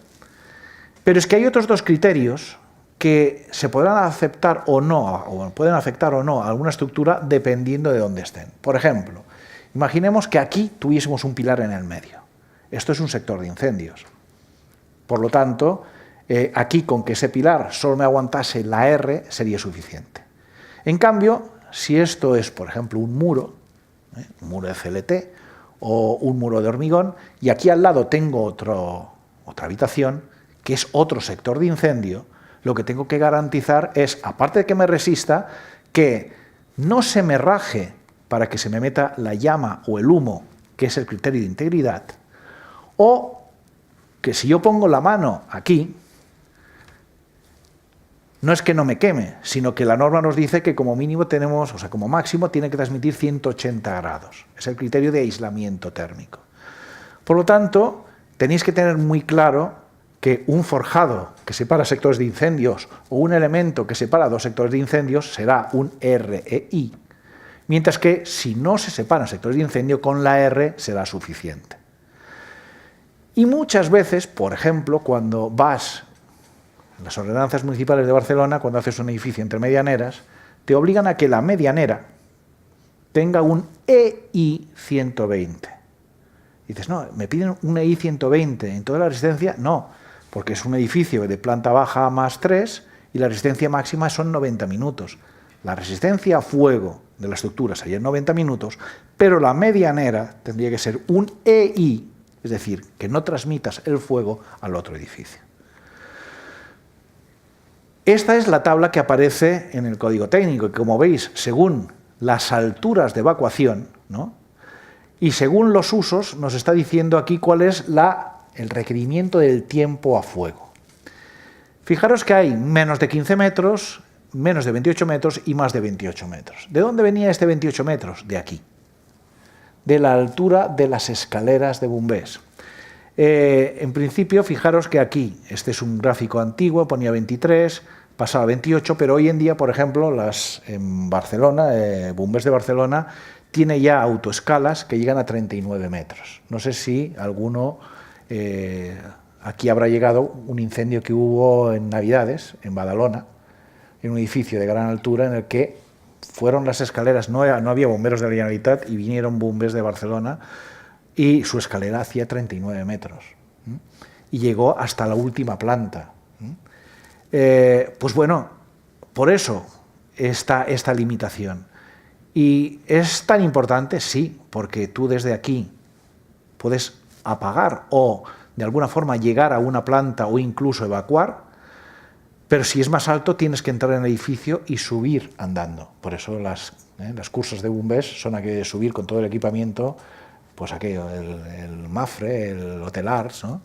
Pero es que hay otros dos criterios que se podrán aceptar o no, o pueden afectar o no a alguna estructura dependiendo de dónde estén. Por ejemplo, imaginemos que aquí tuviésemos un pilar en el medio. Esto es un sector de incendios. Por lo tanto, aquí con que ese pilar solo me aguantase la R sería suficiente. En cambio, si esto es, por ejemplo, un muro de CLT o un muro de hormigón, y aquí al lado tengo otra habitación, que es otro sector de incendio, lo que tengo que garantizar es, aparte de que me resista, que no se me raje para que se me meta la llama o el humo, que es el criterio de integridad, o que si yo pongo la mano aquí, no es que no me queme, sino que la norma nos dice que como mínimo tenemos, o sea, como máximo tiene que transmitir 180 grados. Es el criterio de aislamiento térmico. Por lo tanto, tenéis que tener muy claro que un forjado que separa sectores de incendios o un elemento que separa dos sectores de incendios será un REI, mientras que si no se separan sectores de incendio, con la R será suficiente. Y muchas veces, por ejemplo, cuando vas las ordenanzas municipales de Barcelona, cuando haces un edificio entre medianeras, te obligan a que la medianera tenga un EI 120. Dices, no, me piden un EI 120 en toda la resistencia. No, porque es un edificio de planta baja más 3 y la resistencia máxima son 90 minutos. La resistencia a fuego de la estructura sería 90 minutos, pero la medianera tendría que ser un EI, es decir, que no transmitas el fuego al otro edificio. Esta es la tabla que aparece en el código técnico, y como veis, según las alturas de evacuación, ¿no?, y según los usos, nos está diciendo aquí cuál es el requerimiento del tiempo a fuego. Fijaros que hay menos de 15 metros, menos de 28 metros y más de 28 metros. ¿De dónde venía este 28 metros? De aquí, de la altura de las escaleras de bombers. En principio, fijaros que aquí, este es un gráfico antiguo, ponía 23, pasaba a 28, pero hoy en día, por ejemplo, en Barcelona, bombers de Barcelona, tiene ya autoescalas que llegan a 39 metros. No sé si alguno, aquí habrá llegado un incendio que hubo en Navidades, en Badalona, en un edificio de gran altura en el que fueron las escaleras, no había bomberos de la Generalitat y vinieron bombers de Barcelona y su escalera hacía 39 metros y llegó hasta la última planta. Pues bueno, por eso está esta limitación. ¿Y es tan importante? Sí, porque tú desde aquí puedes apagar o de alguna forma llegar a una planta o incluso evacuar, pero si es más alto tienes que entrar en el edificio y subir andando. Por eso las cursos de bombers son aquello de subir con todo el equipamiento, pues aquello, el Mafre, el Hotelars, ¿no?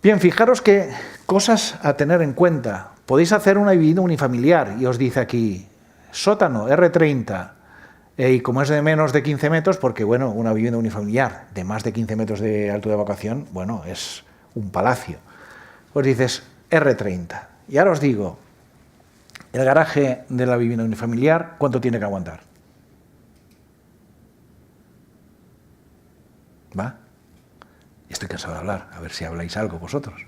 Bien, fijaros que cosas a tener en cuenta. Podéis hacer una vivienda unifamiliar y os dice aquí, sótano R30, y como es de menos de 15 metros, porque bueno, una vivienda unifamiliar de más de 15 metros de altura de evacuación, bueno, es un palacio. Pues dices R30. Y ahora os digo, el garaje de la vivienda unifamiliar, ¿cuánto tiene que aguantar? ¿Va? Estoy cansado de hablar, a ver si habláis algo vosotros.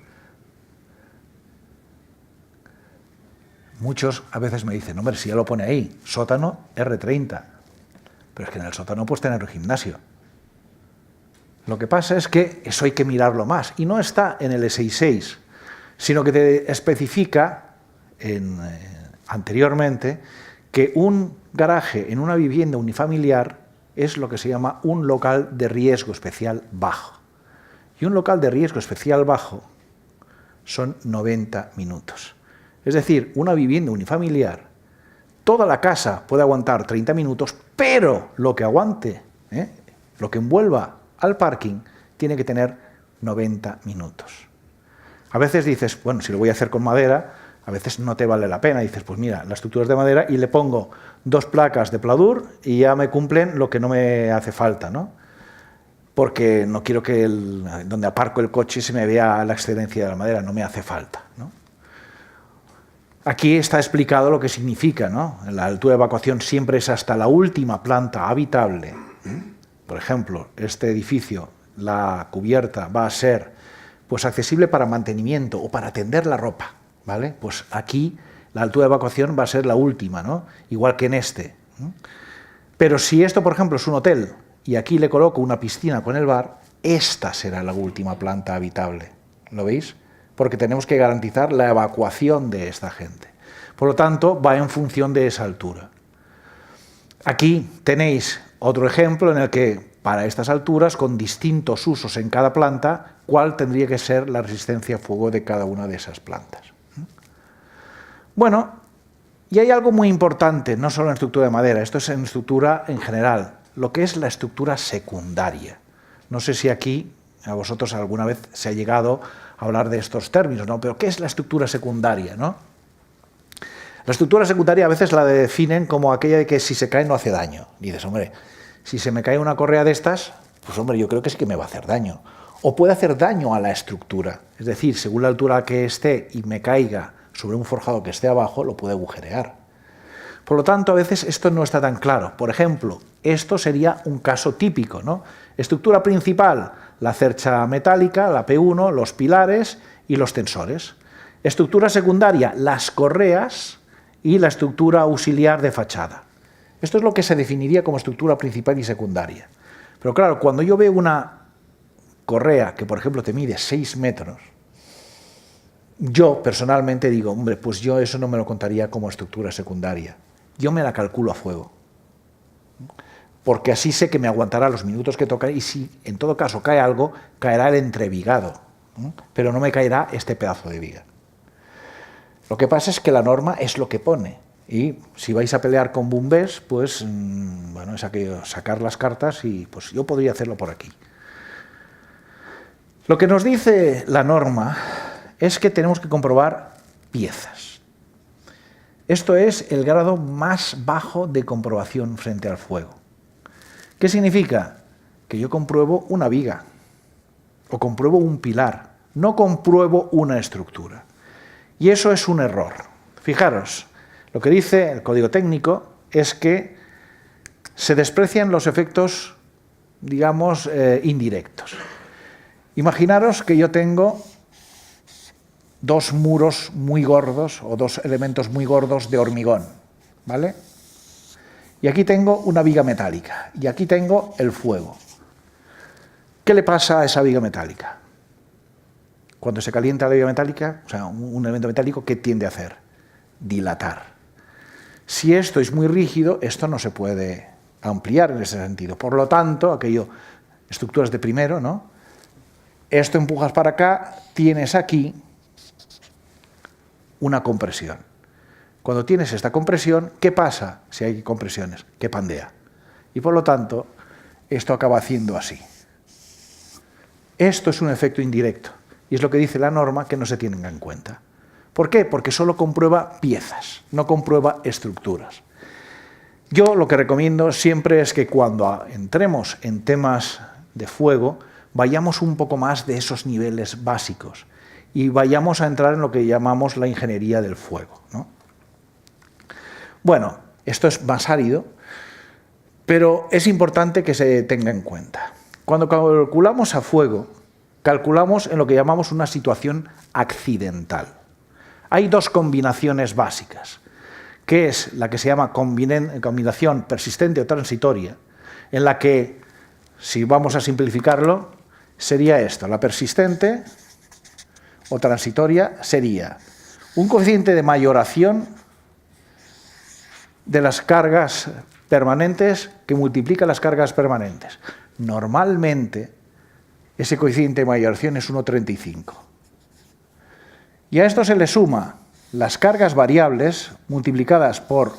Muchos a veces me dicen, hombre, si ya lo pone ahí, sótano R30, pero es que en el sótano puedes tener un gimnasio. Lo que pasa es que eso hay que mirarlo más, y no está en el E66, sino que te especifica anteriormente que un garaje en una vivienda unifamiliar es lo que se llama un local de riesgo especial bajo. Y un local de riesgo especial bajo son 90 minutos. Es decir, una vivienda unifamiliar, toda la casa puede aguantar 30 minutos, pero lo que aguante, lo que envuelva al parking, tiene que tener 90 minutos. A veces dices, bueno, si lo voy a hacer con madera, a veces no te vale la pena. Dices, pues mira, la estructura es de madera y le pongo 2 placas de pladur y ya me cumplen lo que no me hace falta, ¿no? Porque no quiero que donde aparco el coche se me vea la excedencia de la madera, no me hace falta, ¿no? Aquí está explicado lo que significa, ¿no? La altura de evacuación siempre es hasta la última planta habitable. Por ejemplo, este edificio, la cubierta va a ser pues accesible para mantenimiento o para tender la ropa, ¿vale? Pues aquí la altura de evacuación va a ser la última, ¿no? Igual que en este. Pero si esto, por ejemplo, es un hotel y aquí le coloco una piscina con el bar, esta será la última planta habitable. ¿Lo veis? Porque tenemos que garantizar la evacuación de esta gente. Por lo tanto, va en función de esa altura. Aquí tenéis otro ejemplo en el que, para estas alturas, con distintos usos en cada planta, cuál tendría que ser la resistencia a fuego de cada una de esas plantas. Bueno, y hay algo muy importante, no solo en estructura de madera, esto es en estructura en general, lo que es la estructura secundaria. No sé si aquí a vosotros alguna vez se ha llegado a hablar de estos términos, ¿no? Pero ¿qué es la estructura secundaria, ¿no? La estructura secundaria a veces la definen como aquella de que si se cae no hace daño. Dices, hombre, si se me cae una correa de estas, pues hombre, yo creo que sí que me va a hacer daño. O puede hacer daño a la estructura. Es decir, según la altura que esté y me caiga sobre un forjado que esté abajo, lo puede agujerear. Por lo tanto, a veces esto no está tan claro. Por ejemplo, esto sería un caso típico, ¿no? Estructura principal, la cercha metálica, la P1, los pilares y los tensores. Estructura secundaria, las correas y la estructura auxiliar de fachada. Esto es lo que se definiría como estructura principal y secundaria. Pero claro, cuando yo veo una correa que, por ejemplo, te mide 6 metros, yo personalmente digo, hombre, pues yo eso no me lo contaría como estructura secundaria. Yo me la calculo a fuego. Porque así sé que me aguantará los minutos que toca y si en todo caso cae algo, caerá el entrevigado, ¿no? Pero no me caerá este pedazo de viga. Lo que pasa es que la norma es lo que pone. Y si vais a pelear con Bumbés, pues bueno, es aquello, sacar las cartas y pues yo podría hacerlo por aquí. Lo que nos dice la norma es que tenemos que comprobar piezas. Esto es el grado más bajo de comprobación frente al fuego. ¿Qué significa? Que yo compruebo una viga o compruebo un pilar, no compruebo una estructura. Y eso es un error. Fijaros, lo que dice el código técnico es que se desprecian los efectos, digamos, indirectos. Imaginaros que yo tengo dos muros muy gordos o dos elementos muy gordos de hormigón, ¿vale? Y aquí tengo una viga metálica y aquí tengo el fuego. ¿Qué le pasa a esa viga metálica? Cuando se calienta la viga metálica, o sea, un elemento metálico, ¿qué tiende a hacer? Dilatar. Si esto es muy rígido, esto no se puede ampliar en ese sentido. Por lo tanto, aquello, estructuras de primero, ¿no? Esto empujas para acá, tienes aquí una compresión. Cuando tienes esta compresión, ¿qué pasa si hay compresiones? Que pandea. Y por lo tanto, esto acaba haciendo así. Esto es un efecto indirecto. Y es lo que dice la norma que no se tienen en cuenta. ¿Por qué? Porque solo comprueba piezas, no comprueba estructuras. Yo lo que recomiendo siempre es que cuando entremos en temas de fuego, vayamos un poco más de esos niveles básicos y vayamos a entrar en lo que llamamos la ingeniería del fuego, ¿no? Bueno, esto es más árido, pero es importante que se tenga en cuenta. Cuando calculamos a fuego, calculamos en lo que llamamos una situación accidental. Hay dos combinaciones básicas, que es la que se llama combinación persistente o transitoria, en la que, si vamos a simplificarlo, sería esto. La persistente o transitoria sería un coeficiente de mayoración de las cargas permanentes que multiplica las cargas permanentes. Normalmente, ese coeficiente de mayoración es 1,35. Y a esto se le suma las cargas variables multiplicadas por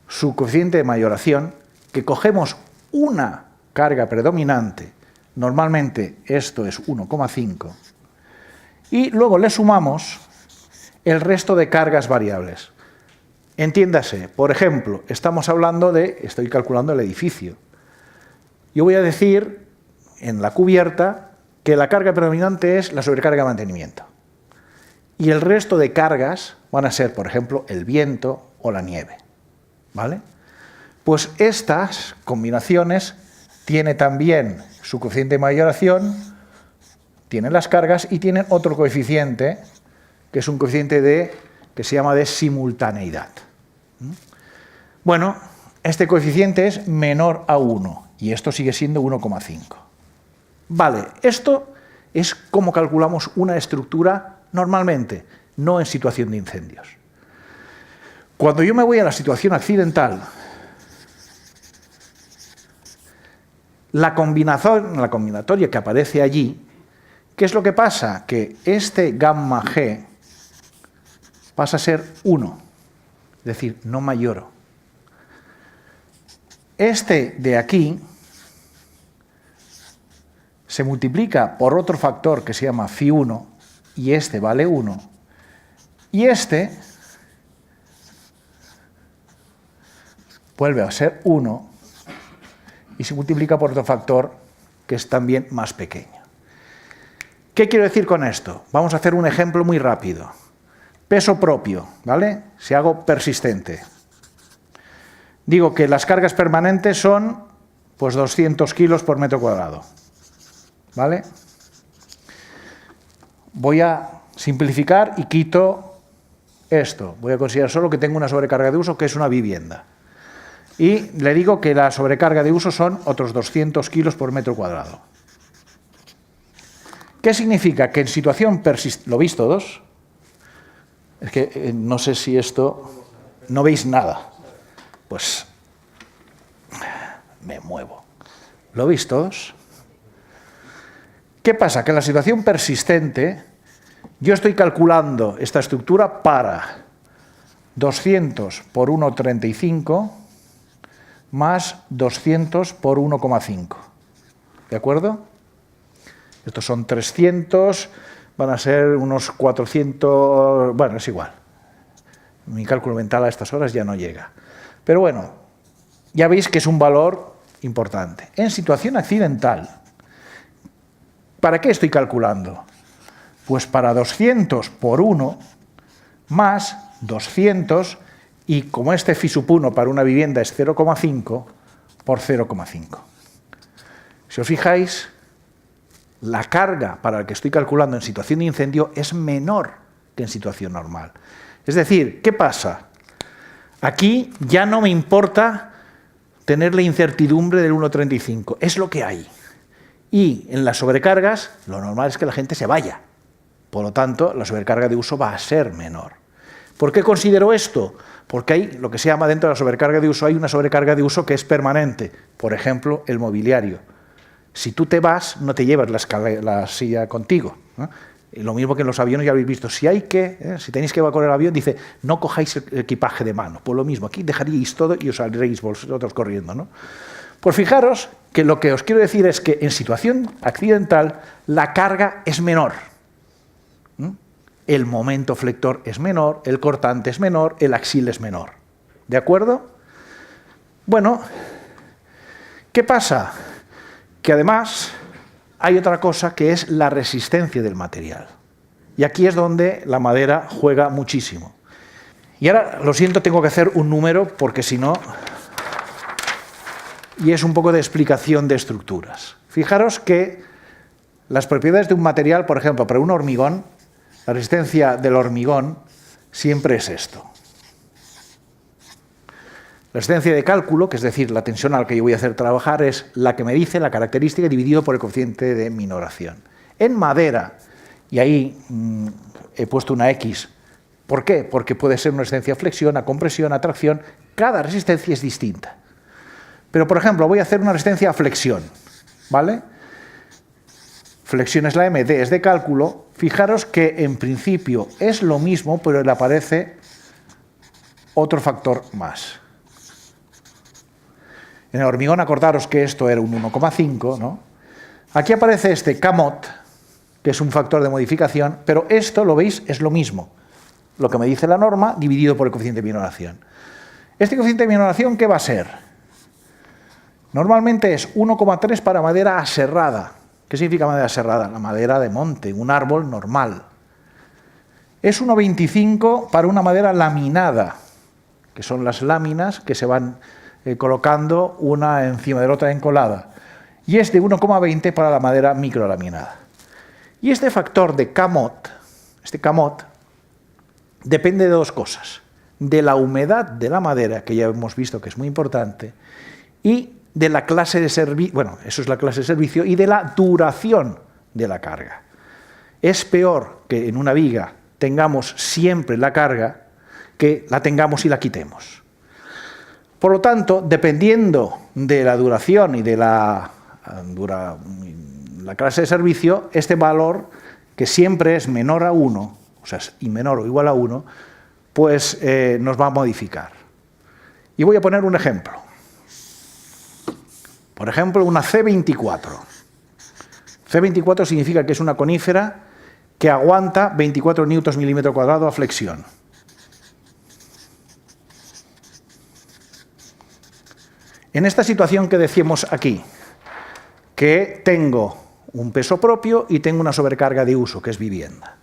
su coeficiente de mayoración, que cogemos una carga predominante, normalmente esto es 1,5, y luego le sumamos el resto de cargas variables. Entiéndase, por ejemplo, estamos hablando de, estoy calculando el edificio. Yo voy a decir en la cubierta que la carga predominante es la sobrecarga de mantenimiento. Y el resto de cargas van a ser, por ejemplo, el viento o la nieve. ¿Vale? Pues estas combinaciones tienen también su coeficiente de mayoración, tienen las cargas y tienen otro coeficiente, que es un coeficiente que se llama de simultaneidad. Bueno, este coeficiente es menor a 1 y esto sigue siendo 1,5. Vale, esto es como calculamos una estructura normalmente, no en situación de incendios. Cuando yo me voy a la situación accidental, la combinatoria que aparece allí, ¿qué es lo que pasa? Que este gamma G pasa a ser 1, es decir, no mayoro. Este de aquí se multiplica por otro factor que se llama Φ1 y este vale 1. Y este vuelve a ser 1 y se multiplica por otro factor que es también más pequeño. ¿Qué quiero decir con esto? Vamos a hacer un ejemplo muy rápido. Peso propio, ¿vale? Si hago persistente. Digo que las cargas permanentes son pues 200 kilos por metro cuadrado. ¿Vale? Voy a simplificar y quito esto. Voy a considerar solo que tengo una sobrecarga de uso, que es una vivienda. Y le digo que la sobrecarga de uso son otros 200 kilos por metro cuadrado. ¿Qué significa? Que en situación persistente... ¿Lo veis todos? Es que no sé si esto... No veis nada. Pues me muevo. ¿Lo veis todos? ¿Qué pasa? Que en la situación persistente yo estoy calculando esta estructura para 200 por 1,35 más 200 por 1,5. ¿De acuerdo? Estos son 300, van a ser unos 400... Bueno, es igual. Mi cálculo mental a estas horas ya no llega. Pero bueno, ya veis que es un valor importante. En situación accidental, ¿para qué estoy calculando? Pues para 200 por 1 más 200, y como este phi sub 1 para una vivienda es 0,5, por 0,5. Si os fijáis, la carga para la que estoy calculando en situación de incendio es menor que en situación normal. Es decir, ¿qué pasa? Aquí ya no me importa tener la incertidumbre del 1,35, es lo que hay. Y en las sobrecargas, lo normal es que la gente se vaya. Por lo tanto, la sobrecarga de uso va a ser menor. ¿Por qué considero esto? Porque hay lo que se llama dentro de la sobrecarga de uso, hay una sobrecarga de uso que es permanente. Por ejemplo, el mobiliario. Si tú te vas, no te llevas la silla contigo, ¿no? Y lo mismo que en los aviones ya habéis visto. Si tenéis que evacuar el avión, dice, no cojáis el equipaje de mano. Pues lo mismo, aquí dejaríais todo y os saldréis vosotros corriendo, ¿no? Pues fijaros que lo que os quiero decir es que en situación accidental la carga es menor. El momento flector es menor, el cortante es menor, el axil es menor. ¿De acuerdo? Bueno, ¿qué pasa? Que además hay otra cosa que es la resistencia del material. Y aquí es donde la madera juega muchísimo. Y ahora, lo siento, tengo que hacer un número porque si no... Y es un poco de explicación de estructuras. Fijaros que las propiedades de un material, por ejemplo, para un hormigón, la resistencia del hormigón siempre es esto. La resistencia de cálculo, que es decir, la tensión a la que yo voy a hacer trabajar, es la que me dice la característica dividido por el coeficiente de minoración. En madera, y ahí he puesto una X, ¿por qué? Porque puede ser una resistencia a flexión, a compresión, a tracción, cada resistencia es distinta. Pero, por ejemplo, voy a hacer una resistencia a flexión, ¿vale? Flexión es la M, D es de cálculo. Fijaros que en principio es lo mismo, pero le aparece otro factor más. En el hormigón, acordaros que esto era un 1,5, ¿no? Aquí aparece este Kmot, que es un factor de modificación, pero esto, lo veis, es lo mismo. Lo que me dice la norma dividido por el coeficiente de minoración. ¿Este coeficiente de minoración qué va a ser? Normalmente es 1,3 para madera aserrada. ¿Qué significa madera aserrada? La madera de monte, un árbol normal. Es 1,25 para una madera laminada, que son las láminas que se van colocando una encima de la otra encolada. Y es de 1,20 para la madera microlaminada. Y este factor de Kmot, depende de dos cosas. De la humedad de la madera, que ya hemos visto que es muy importante, y de la clase de servicio, bueno, eso es la clase de servicio, y de la duración de la carga. Es peor que en una viga tengamos siempre la carga que la tengamos y la quitemos. Por lo tanto, dependiendo de la duración y de la clase de servicio, este valor, que siempre es menor a 1, o sea, y menor o igual a 1, pues nos va a modificar. Y voy a poner un ejemplo. Por ejemplo, una C24. C24 significa que es una conífera que aguanta 24 newtons milímetro cuadrado a flexión. En esta situación que decíamos aquí, que tengo un peso propio y tengo una sobrecarga de uso, que es vivienda.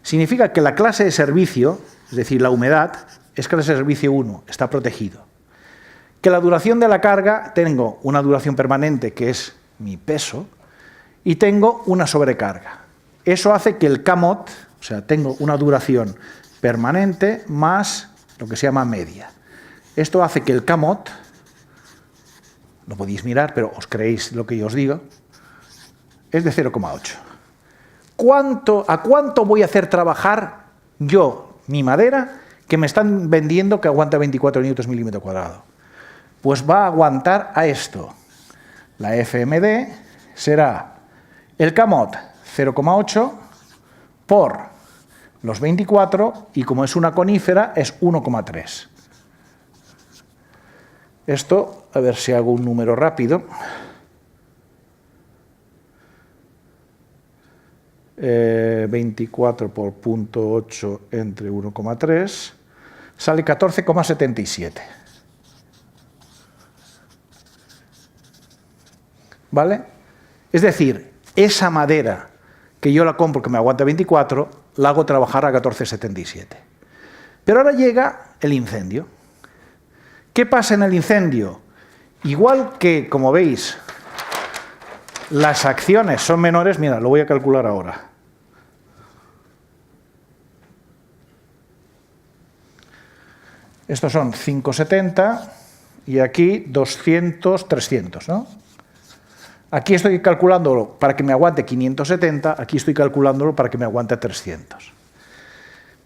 Significa que la clase de servicio, es decir, la humedad, es clase de servicio 1, está protegido. Que la duración de la carga, tengo una duración permanente, que es mi peso, y tengo una sobrecarga. Eso hace que el Kmot, o O sea, tengo una duración permanente más lo que se llama media. Esto hace que el K-mod, lo podéis mirar, pero os creéis lo que yo os digo, es de 0,8. ¿A cuánto voy a hacer trabajar yo mi madera que me están vendiendo que aguanta 24 newtons milímetro cuadrado? Pues va a aguantar a esto. La FMD será el K-mod 0,8 por los 24 y como es una conífera es 1,3. Esto, a ver si hago un número rápido. 24 por 0,8 entre 1,3 sale 14,77. ¿Vale? Es decir, esa madera que yo la compro que me aguanta 24, la hago trabajar a 14,77. Pero ahora llega el incendio. ¿Qué pasa en el incendio? Igual que, como veis, las acciones son menores, mira, lo voy a calcular ahora. Estos son 5,70 y aquí 200, 300, ¿no? Aquí estoy calculándolo para que me aguante 570, aquí estoy calculándolo para que me aguante 300.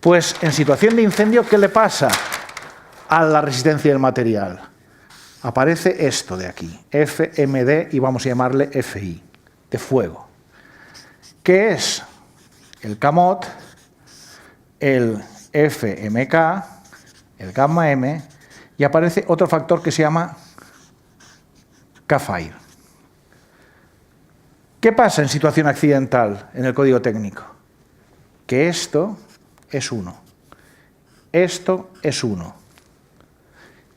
Pues en situación de incendio, ¿qué le pasa a la resistencia del material? Aparece esto de aquí, FMD, y vamos a llamarle FI, de fuego, que es el K-mod, el FMK, el gamma M, y aparece otro factor que se llama K-fire. ¿Qué pasa en situación accidental en el código técnico? Que esto es 1, esto es 1.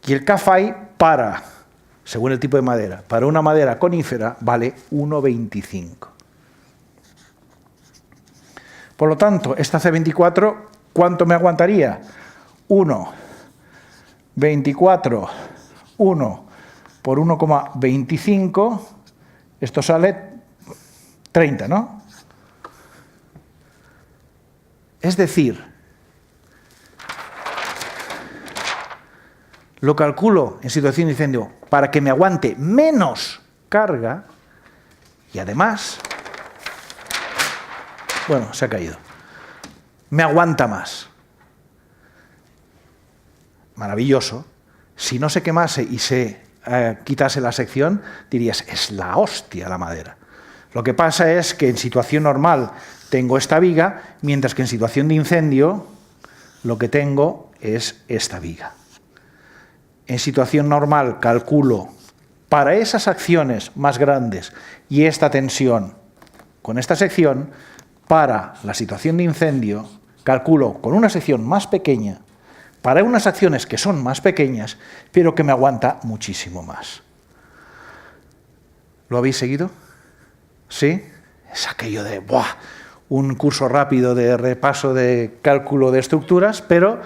Y el K-fire para, según el tipo de madera, para una madera conífera vale 1,25. Por lo tanto, esta C24, ¿cuánto me aguantaría? 1,24, 1 por 1,25, esto sale 30, ¿no? Es decir, lo calculo en situación de incendio para que me aguante menos carga y además, bueno, se ha caído, me aguanta más. Maravilloso. Si no se quemase y se quitase la sección, dirías, es la hostia la madera. Lo que pasa es que en situación normal tengo esta viga, mientras que en situación de incendio lo que tengo es esta viga. En situación normal calculo para esas acciones más grandes y esta tensión con esta sección, para la situación de incendio calculo con una sección más pequeña para unas acciones que son más pequeñas, pero que me aguanta muchísimo más. ¿Lo habéis seguido? ¿Sí? Es aquello de un curso rápido de repaso de cálculo de estructuras, pero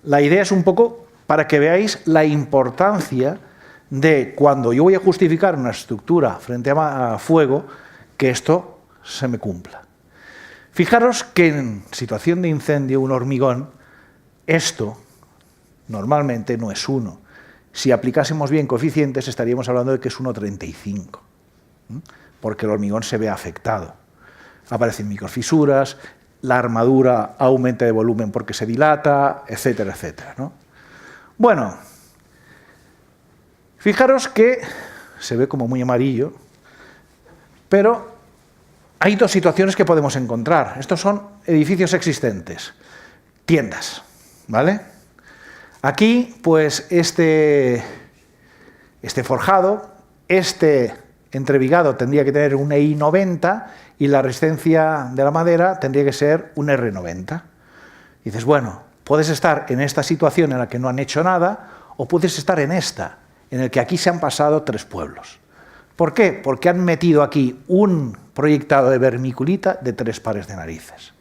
la idea es un poco para que veáis la importancia de cuando yo voy a justificar una estructura frente a fuego, que esto se me cumpla. Fijaros que en situación de incendio, un hormigón, esto normalmente no es 1. Si aplicásemos bien coeficientes, estaríamos hablando de que es 1,35, porque el hormigón se ve afectado. Aparecen microfisuras, la armadura aumenta de volumen porque se dilata, etcétera, etcétera, ¿no? Bueno, fijaros que se ve como muy amarillo, pero hay dos situaciones que podemos encontrar. Estos son edificios existentes, tiendas, ¿vale? Aquí, pues, este forjado, este entrevigado tendría que tener un EI 90 y la resistencia de la madera tendría que ser un R90. Y dices, bueno, puedes estar en esta situación en la que no han hecho nada o puedes estar en esta, en el que aquí se han pasado 3 pueblos. ¿Por qué? Porque han metido aquí un proyectado de vermiculita de 3 pares de narices.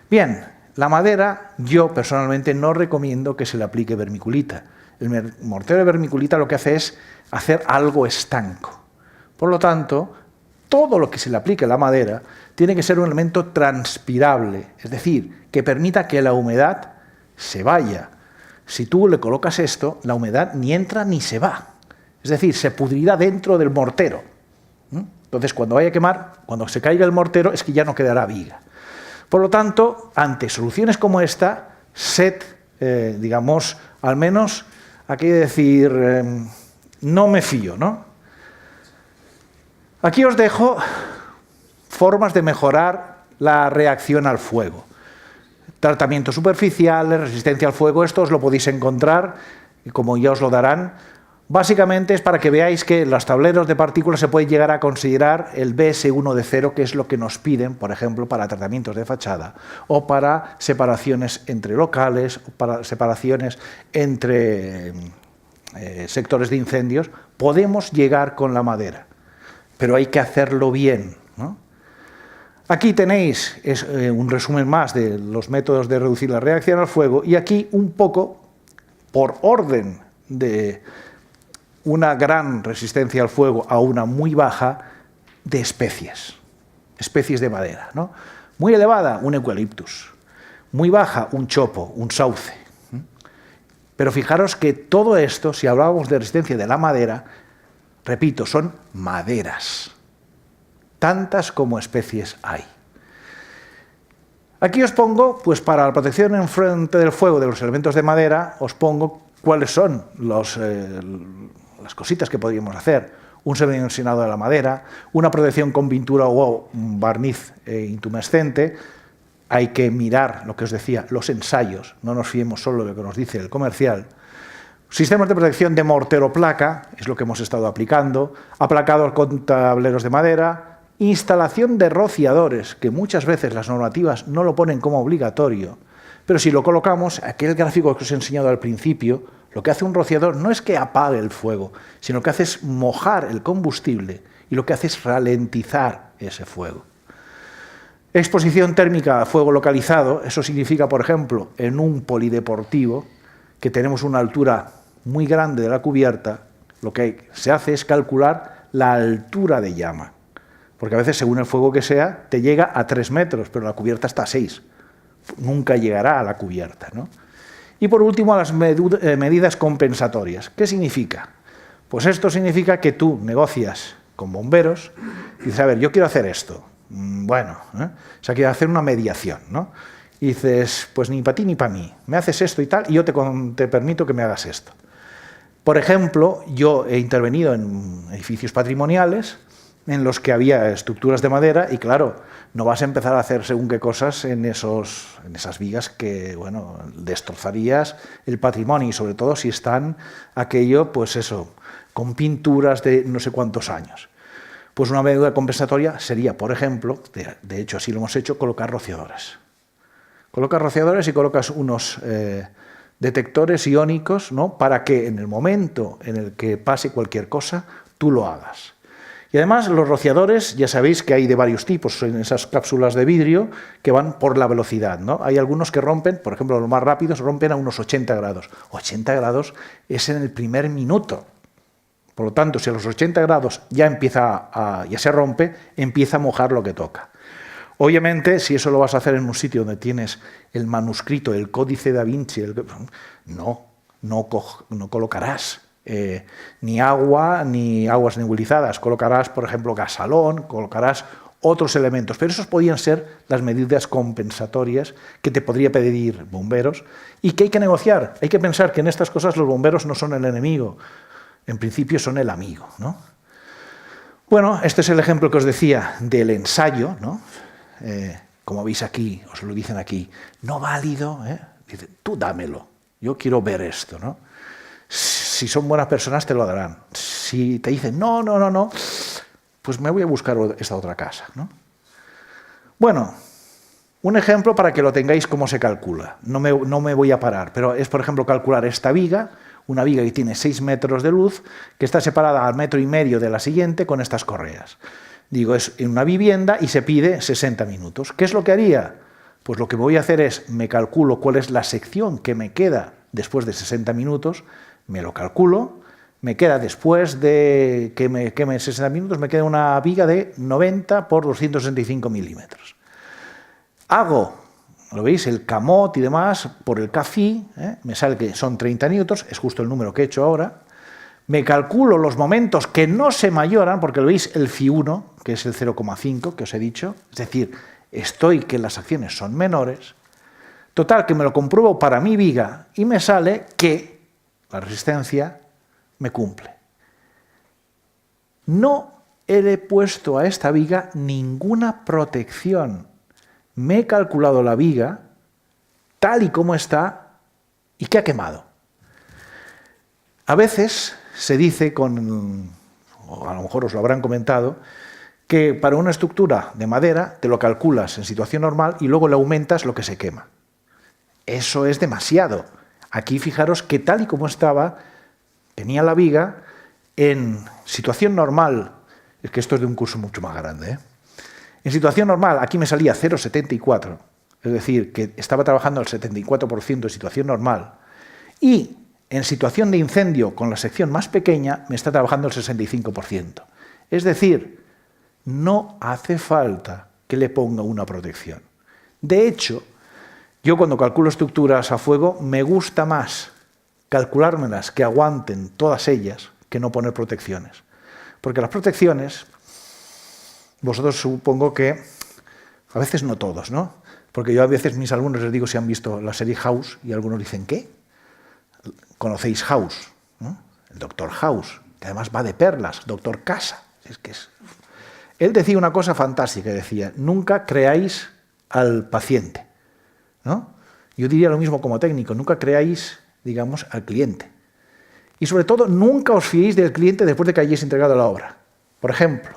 Bien, la madera, yo personalmente no recomiendo que se le aplique vermiculita. El mortero de vermiculita lo que hace es hacer algo estanco. Por lo tanto, todo lo que se le aplique a la madera tiene que ser un elemento transpirable, es decir, que permita que la humedad se vaya. Si tú le colocas esto, la humedad ni entra ni se va. Es decir, se pudrirá dentro del mortero. Entonces, cuando vaya a quemar, cuando se caiga el mortero, es que ya no quedará viga. Por lo tanto, ante soluciones como esta, sed, digamos, al menos, aquí decir, no me fío, ¿no? Aquí os dejo formas de mejorar la reacción al fuego. Tratamientos superficiales, resistencia al fuego, esto os lo podéis encontrar, y como ya os lo darán. Básicamente es para que veáis que en los tableros de partículas se puede llegar a considerar el BS1 de 0, que es lo que nos piden, por ejemplo, para tratamientos de fachada, o para separaciones entre locales, o para separaciones entre sectores de incendios. Podemos llegar con la madera, pero hay que hacerlo bien, ¿no? Aquí tenéis un resumen más de los métodos de reducir la reacción al fuego, y aquí un poco, por orden de una gran resistencia al fuego a una muy baja, de especies de madera, ¿no? Muy elevada, un eucaliptus; muy baja, un chopo, un sauce. Pero fijaros que todo esto, si hablábamos de resistencia de la madera, repito, son maderas. Tantas como especies hay. Aquí os pongo, pues para la protección en frente del fuego de los elementos de madera, os pongo cuáles son las cositas que podríamos hacer. Un semidimensionado de la madera, una protección con pintura o barniz intumescente. Hay que mirar, lo que os decía, los ensayos, no nos fiemos solo de lo que nos dice el comercial. Sistemas de protección de mortero placa, es lo que hemos estado aplicando, aplacados con tableros de madera, instalación de rociadores, que muchas veces las normativas no lo ponen como obligatorio, pero si lo colocamos, aquel gráfico que os he enseñado al principio, lo que hace un rociador no es que apague el fuego, sino que hace es mojar el combustible, y lo que hace es ralentizar ese fuego. Exposición térmica a fuego localizado, eso significa, por ejemplo, en un polideportivo, que tenemos una altura muy grande de la cubierta, lo que se hace es calcular la altura de llama. Porque a veces, según el fuego que sea, te llega a 3 metros, pero la cubierta está a 6. Nunca llegará a la cubierta, ¿no? Y por último, las medidas compensatorias. ¿Qué significa? Pues esto significa que tú negocias con bomberos y dices, a ver, yo quiero hacer esto. Bueno, o sea, quiero hacer una mediación, ¿no? Y dices, pues ni para ti ni para mí. Me haces esto y tal, y yo te permito que me hagas esto. Por ejemplo, yo he intervenido en edificios patrimoniales en los que había estructuras de madera y, claro, no vas a empezar a hacer según qué cosas en esas vigas que, bueno, destrozarías el patrimonio, y sobre todo si están aquello, pues eso, con pinturas de no sé cuántos años. Pues una medida compensatoria sería, por ejemplo, de hecho así lo hemos hecho, colocar rociadores. Colocas rociadores y colocas unos detectores iónicos, ¿no?, para que en el momento en el que pase cualquier cosa, tú lo hagas. Y además los rociadores, ya sabéis que hay de varios tipos en esas cápsulas de vidrio que van por la velocidad, ¿no? Hay algunos que rompen, por ejemplo, los más rápidos rompen a unos 80 grados. 80 grados es en el primer minuto. Por lo tanto, si a los 80 grados ya ya se rompe, empieza a mojar lo que toca. Obviamente, si eso lo vas a hacer en un sitio donde tienes el manuscrito, el Códice da Vinci, no colocarás ni agua ni aguas nebulizadas. Colocarás, por ejemplo, gasalón, colocarás otros elementos, pero esos podrían ser las medidas compensatorias que te podría pedir bomberos y que hay que negociar. Hay que pensar que en estas cosas los bomberos no son el enemigo, en principio son el amigo, ¿no? Bueno, este es el ejemplo que os decía del ensayo, ¿no? Como veis aquí, os lo dicen aquí, no válido, dice, tú dámelo, yo quiero ver esto, ¿no? Si son buenas personas te lo darán. Si te dicen, no, pues me voy a buscar esta otra casa, ¿no? Bueno, un ejemplo para que lo tengáis cómo se calcula. No me voy a parar, pero es, por ejemplo, calcular esta viga, una viga que tiene 6 metros de luz, que está separada al 1,5 metros de la siguiente con estas correas. Digo, es en una vivienda y se pide 60 minutos. ¿Qué es lo que haría? Pues lo que voy a hacer es, me calculo cuál es la sección que me queda después de 60 minutos, me lo calculo, me queda, después de que me queme 60 minutos, me queda una viga de 90 por 265 milímetros. Hago, ¿lo veis? El camot y demás por el CAFI, me sale que son 30 newtons, es justo el número que he hecho ahora. Me calculo los momentos que no se mayoran, porque lo veis el Φ1, que es el 0,5 que os he dicho, es decir, estoy que las acciones son menores. Total, que me lo compruebo para mi viga y me sale que la resistencia me cumple. No he puesto a esta viga ninguna protección. Me he calculado la viga tal y como está y que ha quemado. A veces se dice, o a lo mejor os lo habrán comentado, que para una estructura de madera te lo calculas en situación normal y luego le aumentas lo que se quema. Eso es demasiado. Aquí fijaros que tal y como estaba, tenía la viga en situación normal. Es que esto es de un curso mucho más grande, ¿eh? En situación normal, aquí me salía 0,74, es decir, que estaba trabajando al 74% de situación normal. Y en situación de incendio, con la sección más pequeña, me está trabajando el 65%. Es decir, no hace falta que le ponga una protección. De hecho, yo cuando calculo estructuras a fuego, me gusta más calculármelas que aguanten todas ellas que no poner protecciones. Porque las protecciones, vosotros supongo que, a veces no todos, ¿no? Porque yo a veces mis alumnos les digo si han visto la serie House y algunos dicen, ¿qué? ¿Conocéis House? ¿No? El doctor House, que además va de perlas, doctor Casa. Él decía una cosa fantástica, decía, nunca creáis al paciente, ¿no? Yo diría lo mismo como técnico, nunca creáis, digamos, al cliente. Y sobre todo, nunca os fiéis del cliente después de que hayáis entregado la obra. Por ejemplo,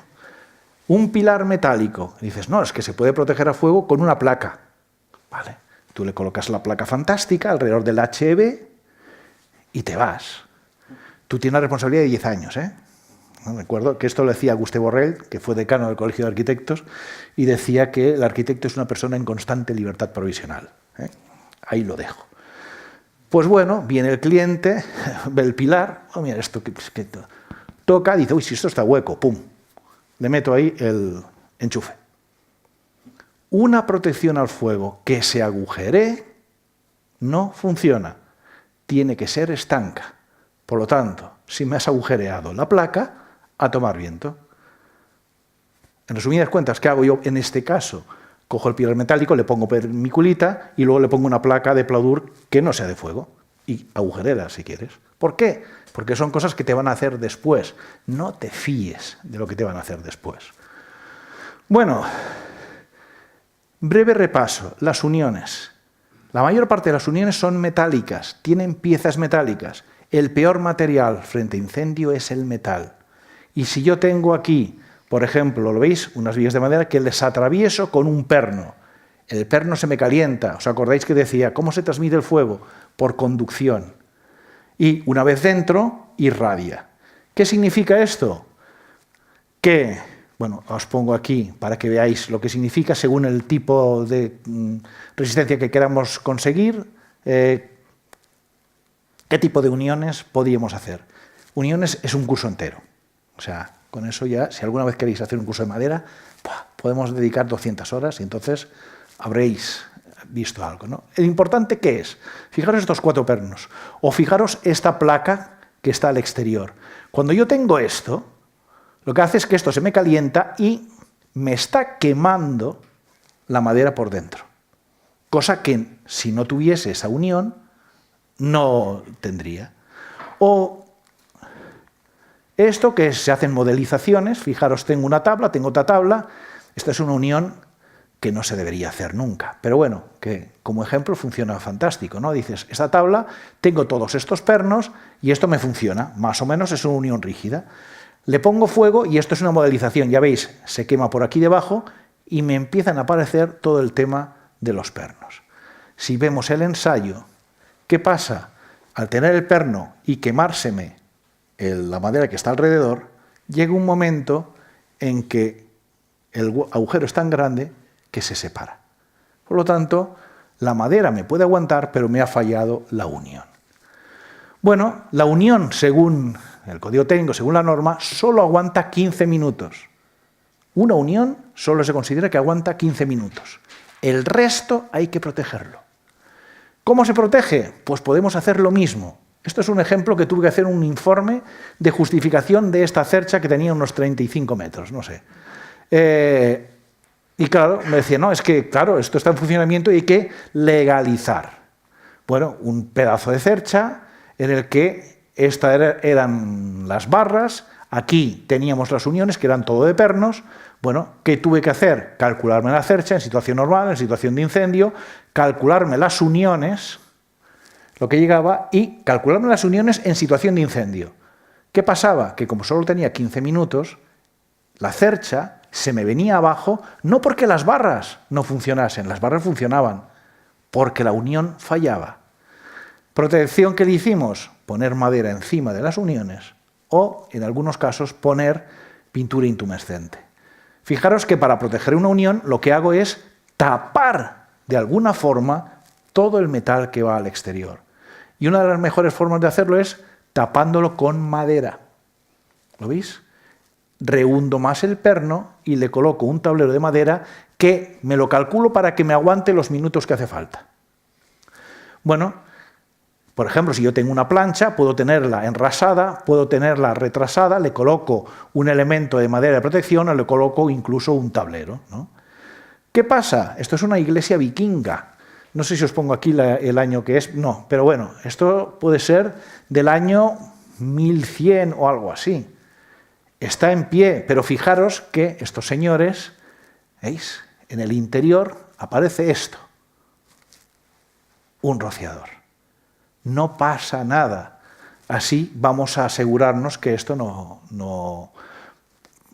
un pilar metálico, dices, no, es que se puede proteger a fuego con una placa. Vale, tú le colocas la placa fantástica alrededor del HEB y te vas. Tú tienes una responsabilidad de 10 años, ¿eh? Recuerdo que esto lo decía Gustave Borrell, que fue decano del Colegio de Arquitectos, y decía que el arquitecto es una persona en constante libertad provisional, ¿eh? Ahí lo dejo. Pues bueno, viene el cliente, ve el pilar, oh, mira, esto que toca, dice, uy, si esto está hueco, pum, le meto ahí el enchufe. Una protección al fuego que se agujere no funciona, tiene que ser estanca. Por lo tanto, si me has agujereado la placa, a tomar viento. En resumidas cuentas, ¿qué hago yo en este caso? Cojo el pilar metálico, le pongo permiculita y luego le pongo una placa de pladur que no sea de fuego. Y agujerera, si quieres. ¿Por qué? Porque son cosas que te van a hacer después. No te fíes de lo que te van a hacer después. Bueno, breve repaso. Las uniones. La mayor parte de las uniones son metálicas, tienen piezas metálicas. El peor material frente a incendio es el metal. Y si yo tengo aquí, por ejemplo, ¿lo veis? Unas vigas de madera que les atravieso con un perno. El perno se me calienta. ¿Os acordáis que decía cómo se transmite el fuego? Por conducción. Y una vez dentro, irradia. ¿Qué significa esto? Que, bueno, os pongo aquí para que veáis lo que significa según el tipo de resistencia que queramos conseguir, qué tipo de uniones podríamos hacer. Uniones es un curso entero. O sea, con eso ya, si alguna vez queréis hacer un curso de madera, podemos dedicar 200 horas y entonces habréis visto algo, ¿no? El importante, ¿qué es? Fijaros estos 4 pernos, o fijaros esta placa que está al exterior. Cuando yo tengo esto, lo que hace es que esto se me calienta y me está quemando la madera por dentro. Cosa que, si no tuviese esa unión, no tendría. O esto que se hacen modelizaciones, fijaros, tengo una tabla, tengo otra tabla, esta es una unión que no se debería hacer nunca, pero bueno, que como ejemplo funciona fantástico, ¿no? Dices, esta tabla, tengo todos estos pernos y esto me funciona, más o menos es una unión rígida. Le pongo fuego y esto es una modelización, ya veis, se quema por aquí debajo y me empiezan a aparecer todo el tema de los pernos. Si vemos el ensayo, ¿qué pasa? Al tener el perno y quemárseme la madera que está alrededor, llega un momento en que el agujero es tan grande que se separa. Por lo tanto, la madera me puede aguantar, pero me ha fallado la unión. Bueno, la unión, según el código técnico, según la norma, solo aguanta 15 minutos. Una unión solo se considera que aguanta 15 minutos. El resto hay que protegerlo. ¿Cómo se protege? Pues podemos hacer lo mismo. Esto es un ejemplo que tuve que hacer un informe de justificación de esta cercha que tenía unos 35 metros, no sé. Y claro, me decía, no, es que claro, esto está en funcionamiento y hay que legalizar. Bueno, un pedazo de cercha en el que estas eran las barras, aquí teníamos las uniones, que eran todo de pernos. Bueno, ¿qué tuve que hacer? Calcularme la cercha en situación normal, en situación de incendio, calcularme las uniones, lo que llegaba, y calcularme las uniones en situación de incendio. ¿Qué pasaba? Que como solo tenía 15 minutos, la cercha se me venía abajo, no porque las barras no funcionasen, las barras funcionaban, porque la unión fallaba. ¿Protección que le hicimos? Poner madera encima de las uniones o, en algunos casos, poner pintura intumescente. Fijaros que para proteger una unión lo que hago es tapar de alguna forma todo el metal que va al exterior. Y una de las mejores formas de hacerlo es tapándolo con madera. ¿Lo veis? Rehundo más el perno y le coloco un tablero de madera que me lo calculo para que me aguante los minutos que hace falta. Bueno, por ejemplo, si yo tengo una plancha, puedo tenerla enrasada, puedo tenerla retrasada, le coloco un elemento de madera de protección o le coloco incluso un tablero, ¿no? ¿Qué pasa? Esto es una iglesia vikinga. No sé si os pongo aquí el año que es, no, pero bueno, esto puede ser del año 1100 o algo así. Está en pie, pero fijaros que estos señores, ¿veis? En el interior aparece esto, un rociador. No pasa nada. Así vamos a asegurarnos que esto no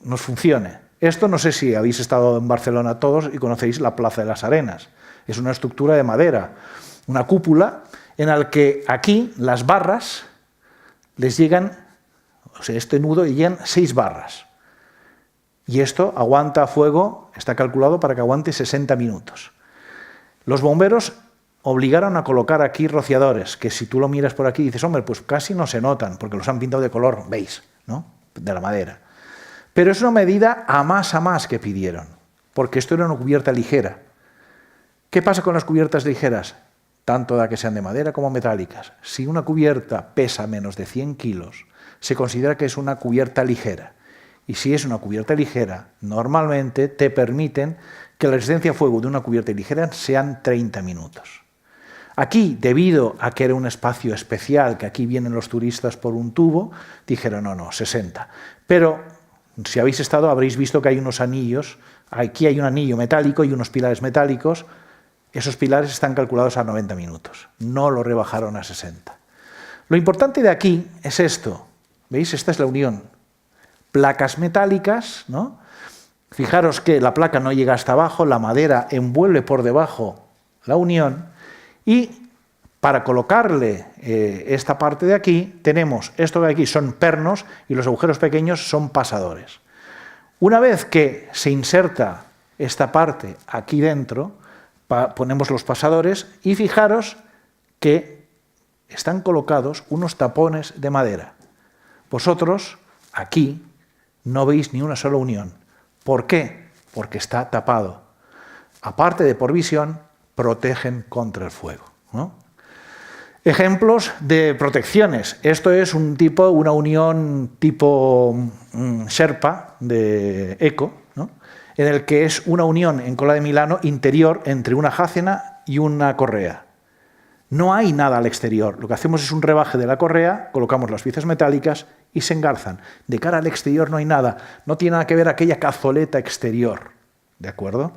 nos funcione. Esto no sé si habéis estado en Barcelona todos y conocéis la Plaza de las Arenas. Es una estructura de madera, una cúpula en la que aquí las barras les llegan, o sea, este nudo y llegan 6 barras. Y esto aguanta fuego, está calculado para que aguante 60 minutos. Los bomberos obligaron a colocar aquí rociadores, que si tú lo miras por aquí dices, hombre, pues casi no se notan, porque los han pintado de color beige, ¿no? De la madera. Pero es una medida a más que pidieron, porque esto era una cubierta ligera. ¿Qué pasa con las cubiertas ligeras? Tanto da que sean de madera como metálicas. Si una cubierta pesa menos de 100 kilos, se considera que es una cubierta ligera. Y si es una cubierta ligera, normalmente te permiten que la resistencia a fuego de una cubierta ligera sean 30 minutos. Aquí, debido a que era un espacio especial, que aquí vienen los turistas por un tubo, dijeron, no, 60. Pero, si habéis estado, habréis visto que hay unos anillos, aquí hay un anillo metálico y unos pilares metálicos, esos pilares están calculados a 90 minutos, no lo rebajaron a 60. Lo importante de aquí es esto, ¿veis? Esta es la unión. Placas metálicas, ¿no? Fijaros que la placa no llega hasta abajo, la madera envuelve por debajo la unión, y para colocarle esta parte de aquí, tenemos esto de aquí son pernos y los agujeros pequeños son pasadores. Una vez que se inserta esta parte aquí dentro, ponemos los pasadores y fijaros que están colocados unos tapones de madera. Vosotros aquí no veis ni una sola unión. ¿Por qué? Porque está tapado. Aparte de por visión, protegen contra el fuego, ¿no? Ejemplos de protecciones. Esto es una unión tipo Sherpa de Eco, ¿no? En el que es una unión en cola de Milano interior entre una jácena y una correa. No hay nada al exterior. Lo que hacemos es un rebaje de la correa, colocamos las piezas metálicas y se engarzan. De cara al exterior no hay nada. No tiene nada que ver aquella cazoleta exterior. ¿De acuerdo?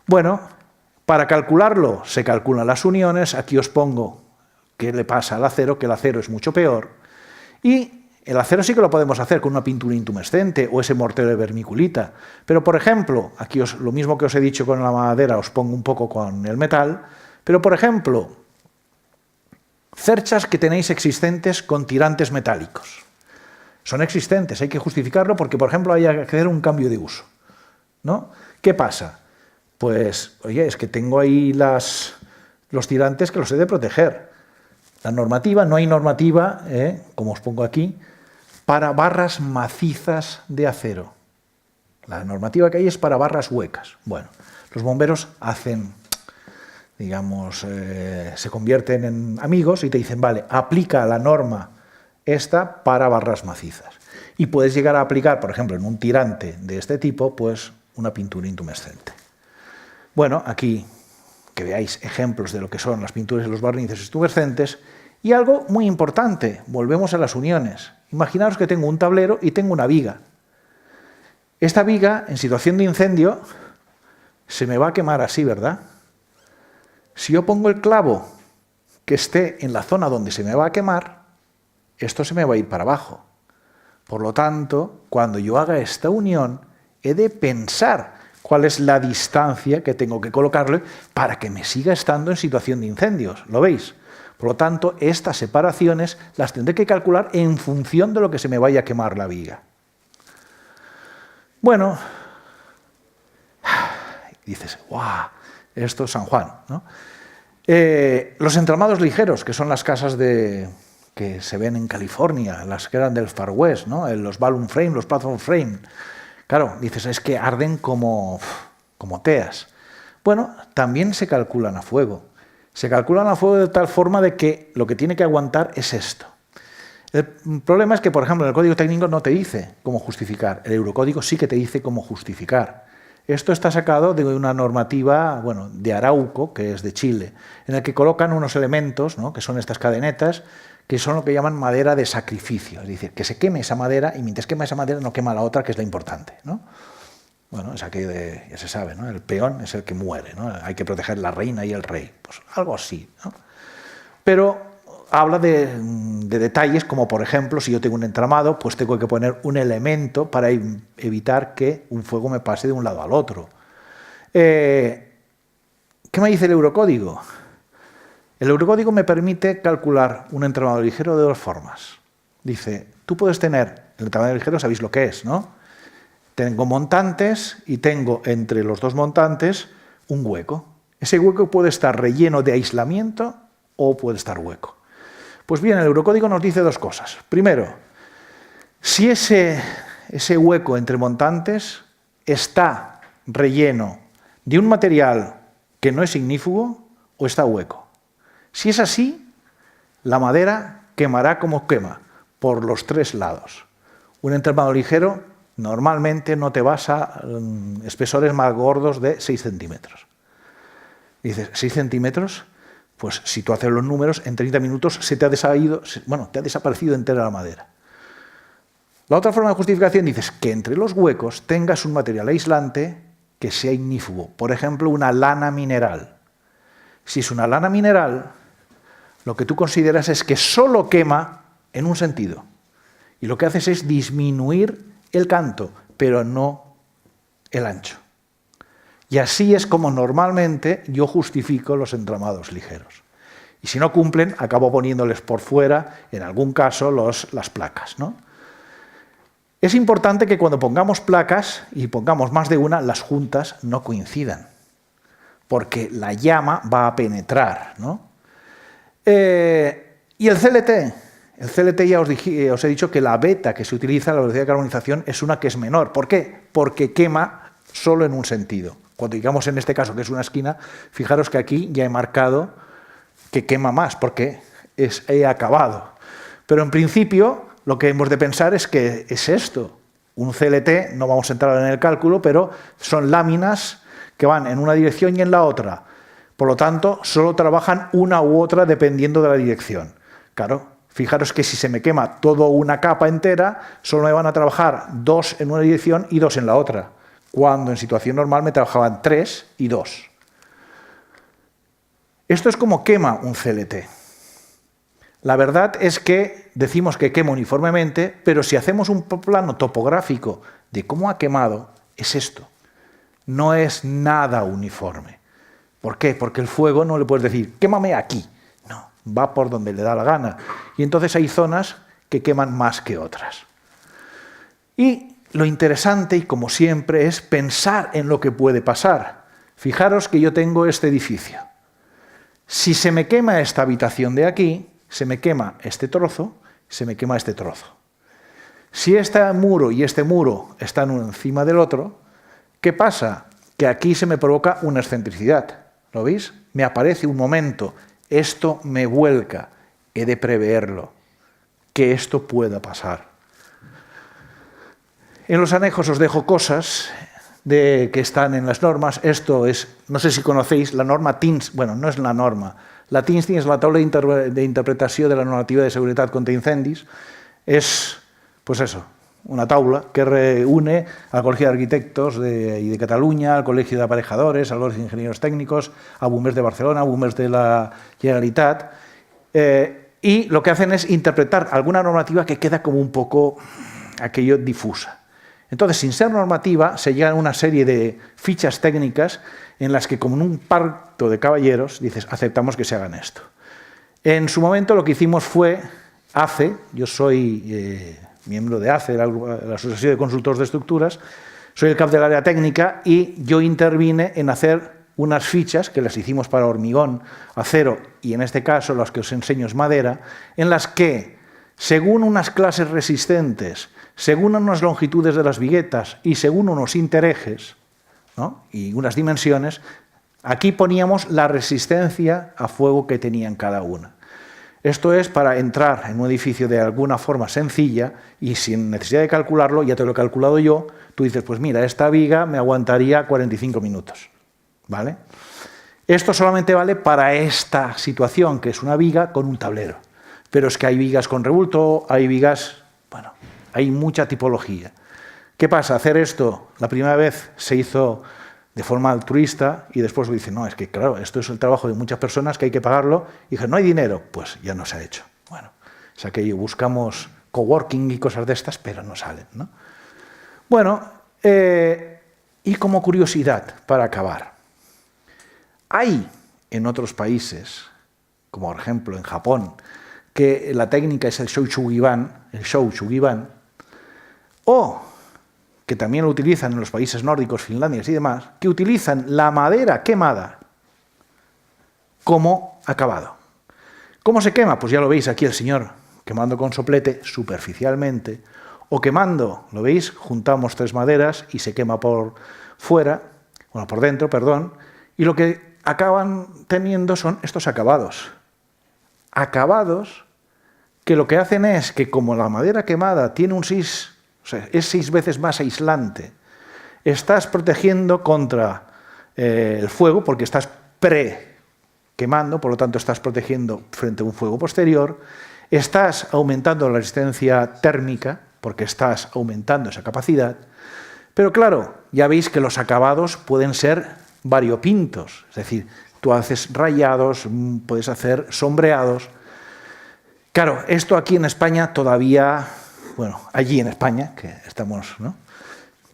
Bueno, para calcularlo se calculan las uniones. Aquí os pongo qué le pasa al acero, que el acero es mucho peor. Y el acero sí que lo podemos hacer con una pintura intumescente o ese mortero de vermiculita. Pero, por ejemplo, aquí lo mismo que os he dicho con la madera, os pongo un poco con el metal. Pero, por ejemplo, cerchas que tenéis existentes con tirantes metálicos. Son existentes, hay que justificarlo porque, por ejemplo, hay que hacer un cambio de uso, ¿no? ¿Qué pasa? Pues, oye, es que tengo ahí los tirantes que los he de proteger. La normativa, no hay normativa, como os pongo aquí, para barras macizas de acero. La normativa que hay es para barras huecas. Bueno, los bomberos hacen, digamos, se convierten en amigos y te dicen, vale, aplica la norma esta para barras macizas. Y puedes llegar a aplicar, por ejemplo, en un tirante de este tipo, pues una pintura intumescente. Bueno, aquí que veáis ejemplos de lo que son las pinturas y los barnices intumescentes. Y algo muy importante, volvemos a las uniones. Imaginaos que tengo un tablero y tengo una viga. Esta viga, en situación de incendio, se me va a quemar así, ¿verdad? Si yo pongo el clavo que esté en la zona donde se me va a quemar, esto se me va a ir para abajo. Por lo tanto, cuando yo haga esta unión, he de pensar cuál es la distancia que tengo que colocarle para que me siga estando en situación de incendios. ¿Lo veis? Por lo tanto, estas separaciones las tendré que calcular en función de lo que se me vaya a quemar la viga. Bueno, dices, ¡guau! Esto es San Juan, ¿no? Los entramados ligeros, que son las casas que se ven en California, las que eran del Far West, ¿no? Los balloon frame, los platform frame. Claro, dices, es que arden como teas. Bueno, también se calculan a fuego. Se calculan a fuego de tal forma de que lo que tiene que aguantar es esto. El problema es que, por ejemplo, en el código técnico no te dice cómo justificar. El Eurocódigo sí que te dice cómo justificar. Esto está sacado de una normativa, bueno, de Arauco, que es de Chile, en el que colocan unos elementos, ¿no?, que son estas cadenetas, que son lo que llaman madera de sacrificio. Es decir, que se queme esa madera y mientras quema esa madera no quema la otra, que es la importante, ¿no? Bueno, es aquello de, ya se sabe, ¿no? El peón es el que muere, ¿no? Hay que proteger la reina y el rey. Pues algo así, ¿no? Pero habla de detalles como, por ejemplo, si yo tengo un entramado, pues tengo que poner un elemento para evitar que un fuego me pase de un lado al otro. ¿Qué me dice el Eurocódigo? El Eurocódigo me permite calcular un entramado ligero de dos formas. Dice, tú puedes tener, el entramado ligero sabéis lo que es, ¿no? Tengo montantes y tengo entre los dos montantes un hueco. Ese hueco puede estar relleno de aislamiento o puede estar hueco. Pues bien, el Eurocódigo nos dice dos cosas. Primero, si ese hueco entre montantes está relleno de un material que no es ignífugo o está hueco. Si es así, la madera quemará como quema, por los tres lados. Un entramado ligero normalmente no te vas a espesores más gordos de 6 centímetros. Dices, ¿6 centímetros? Pues si tú haces los números, en 30 minutos te ha desaparecido entera la madera. La otra forma de justificación dices que entre los huecos tengas un material aislante que sea ignífugo. Por ejemplo, una lana mineral. Si es una lana mineral, lo que tú consideras es que solo quema en un sentido. Y lo que haces es disminuir el canto, pero no el ancho. Y así es como normalmente yo justifico los entramados ligeros. Y si no cumplen, acabo poniéndoles por fuera, en algún caso, las placas, ¿no? Es importante que cuando pongamos placas, y pongamos más de una, las juntas no coincidan, porque la llama va a penetrar, ¿no? Y el CLT ya os he dicho que la beta que se utiliza, la velocidad de carbonización, es una que es menor. ¿Por qué? Porque quema solo en un sentido. Cuando digamos en este caso que es una esquina, fijaros que aquí ya he marcado que quema más, porque he acabado. Pero en principio lo que hemos de pensar es que es esto. Un CLT, no vamos a entrar en el cálculo, pero son láminas que van en una dirección y en la otra. Por lo tanto, solo trabajan una u otra dependiendo de la dirección. Claro, fijaros que si se me quema toda una capa entera, solo me van a trabajar 2 en una dirección y 2 en la otra, cuando en situación normal me trabajaban 3 y 2. Esto es como quema un CLT. La verdad es que decimos que quema uniformemente, pero si hacemos un plano topográfico de cómo ha quemado, es esto. No es nada uniforme. ¿Por qué? Porque el fuego no le puedes decir, quémame aquí. No, va por donde le da la gana. Y entonces hay zonas que queman más que otras. Y lo interesante, y como siempre, es pensar en lo que puede pasar. Fijaros que yo tengo este edificio. Si se me quema esta habitación de aquí, se me quema este trozo, se me quema este trozo. Si este muro y este muro están uno encima del otro, ¿qué pasa? Que aquí se me provoca una excentricidad. ¿Lo veis? Me aparece un momento, esto me vuelca, he de preverlo, que esto pueda pasar. En los anejos os dejo cosas que están en las normas. Esto es, no sé si conocéis, la norma TINS, bueno, no es la norma. La TINS és la taula d'interpretació de la normativa de seguretat contra incendis. És, pues eso, una taula que reúne al Colegio de Arquitectos de Cataluña, al Colegio de Aparejadores, al Colegio de Ingenieros Técnicos, a Bombers de Barcelona, a Bombers de la Generalitat, y lo que hacen es interpretar alguna normativa que queda como un poco aquello difusa. Entonces, sin ser normativa, se llega a una serie de fichas técnicas en las que, como en un pacto de caballeros, dices, aceptamos que se hagan esto. En su momento lo que hicimos fue ACE, yo soy miembro de ACE, la Asociación de Consultores de Estructuras, soy el cap del área técnica y yo intervine en hacer unas fichas que las hicimos para hormigón, acero y en este caso las que os enseño es madera, en las que, según unas clases resistentes, según unas longitudes de las viguetas y según unos interejes, ¿no?, y unas dimensiones, aquí poníamos la resistencia a fuego que tenían cada una. Esto es para entrar en un edificio de alguna forma sencilla y sin necesidad de calcularlo, ya te lo he calculado yo, tú dices, pues mira, esta viga me aguantaría 45 minutos, ¿vale? Esto solamente vale para esta situación, que es una viga con un tablero. Pero es que hay vigas con rebulto, hay vigas, bueno, hay mucha tipología. ¿Qué pasa? Hacer esto la primera vez se hizo de forma altruista y después lo dicen, no, es que claro, esto es el trabajo de muchas personas que hay que pagarlo. Y dije, no hay dinero, pues ya no se ha hecho. Bueno, o sea que buscamos coworking y cosas de estas, pero no salen, ¿no? Bueno, y como curiosidad, para acabar, hay en otros países, como por ejemplo en Japón, que la técnica es el Shouchugiban, o que también lo utilizan en los países nórdicos, Finlandia y demás, que utilizan la madera quemada como acabado. ¿Cómo se quema? Pues ya lo veis aquí el señor quemando con soplete superficialmente, o quemando, ¿lo veis? Juntamos tres maderas y se quema por fuera, bueno, por dentro, perdón, y lo que acaban teniendo son estos acabados. Acabados que lo que hacen es que como la madera quemada tiene un 6, o sea, es 6 veces más aislante, estás protegiendo contra el fuego porque estás pre-quemando, por lo tanto estás protegiendo frente a un fuego posterior, estás aumentando la resistencia térmica porque estás aumentando esa capacidad, pero claro, ya veis que los acabados pueden ser variopintos, es decir, tú haces rayados, puedes hacer sombreados. Claro, esto aquí en España todavía, bueno, allí en España, que estamos, ¿no?,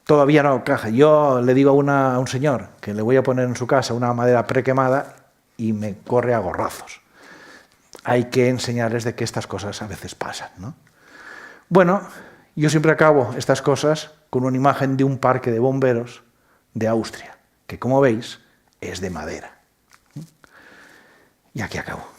todavía no encaja. Yo le digo a un señor que le voy a poner en su casa una madera prequemada y me corre a gorrazos. Hay que enseñarles de que estas cosas a veces pasan, ¿no? Bueno, yo siempre acabo estas cosas con una imagen de un parque de bomberos de Austria, que como veis es de madera. Y aquí acabo.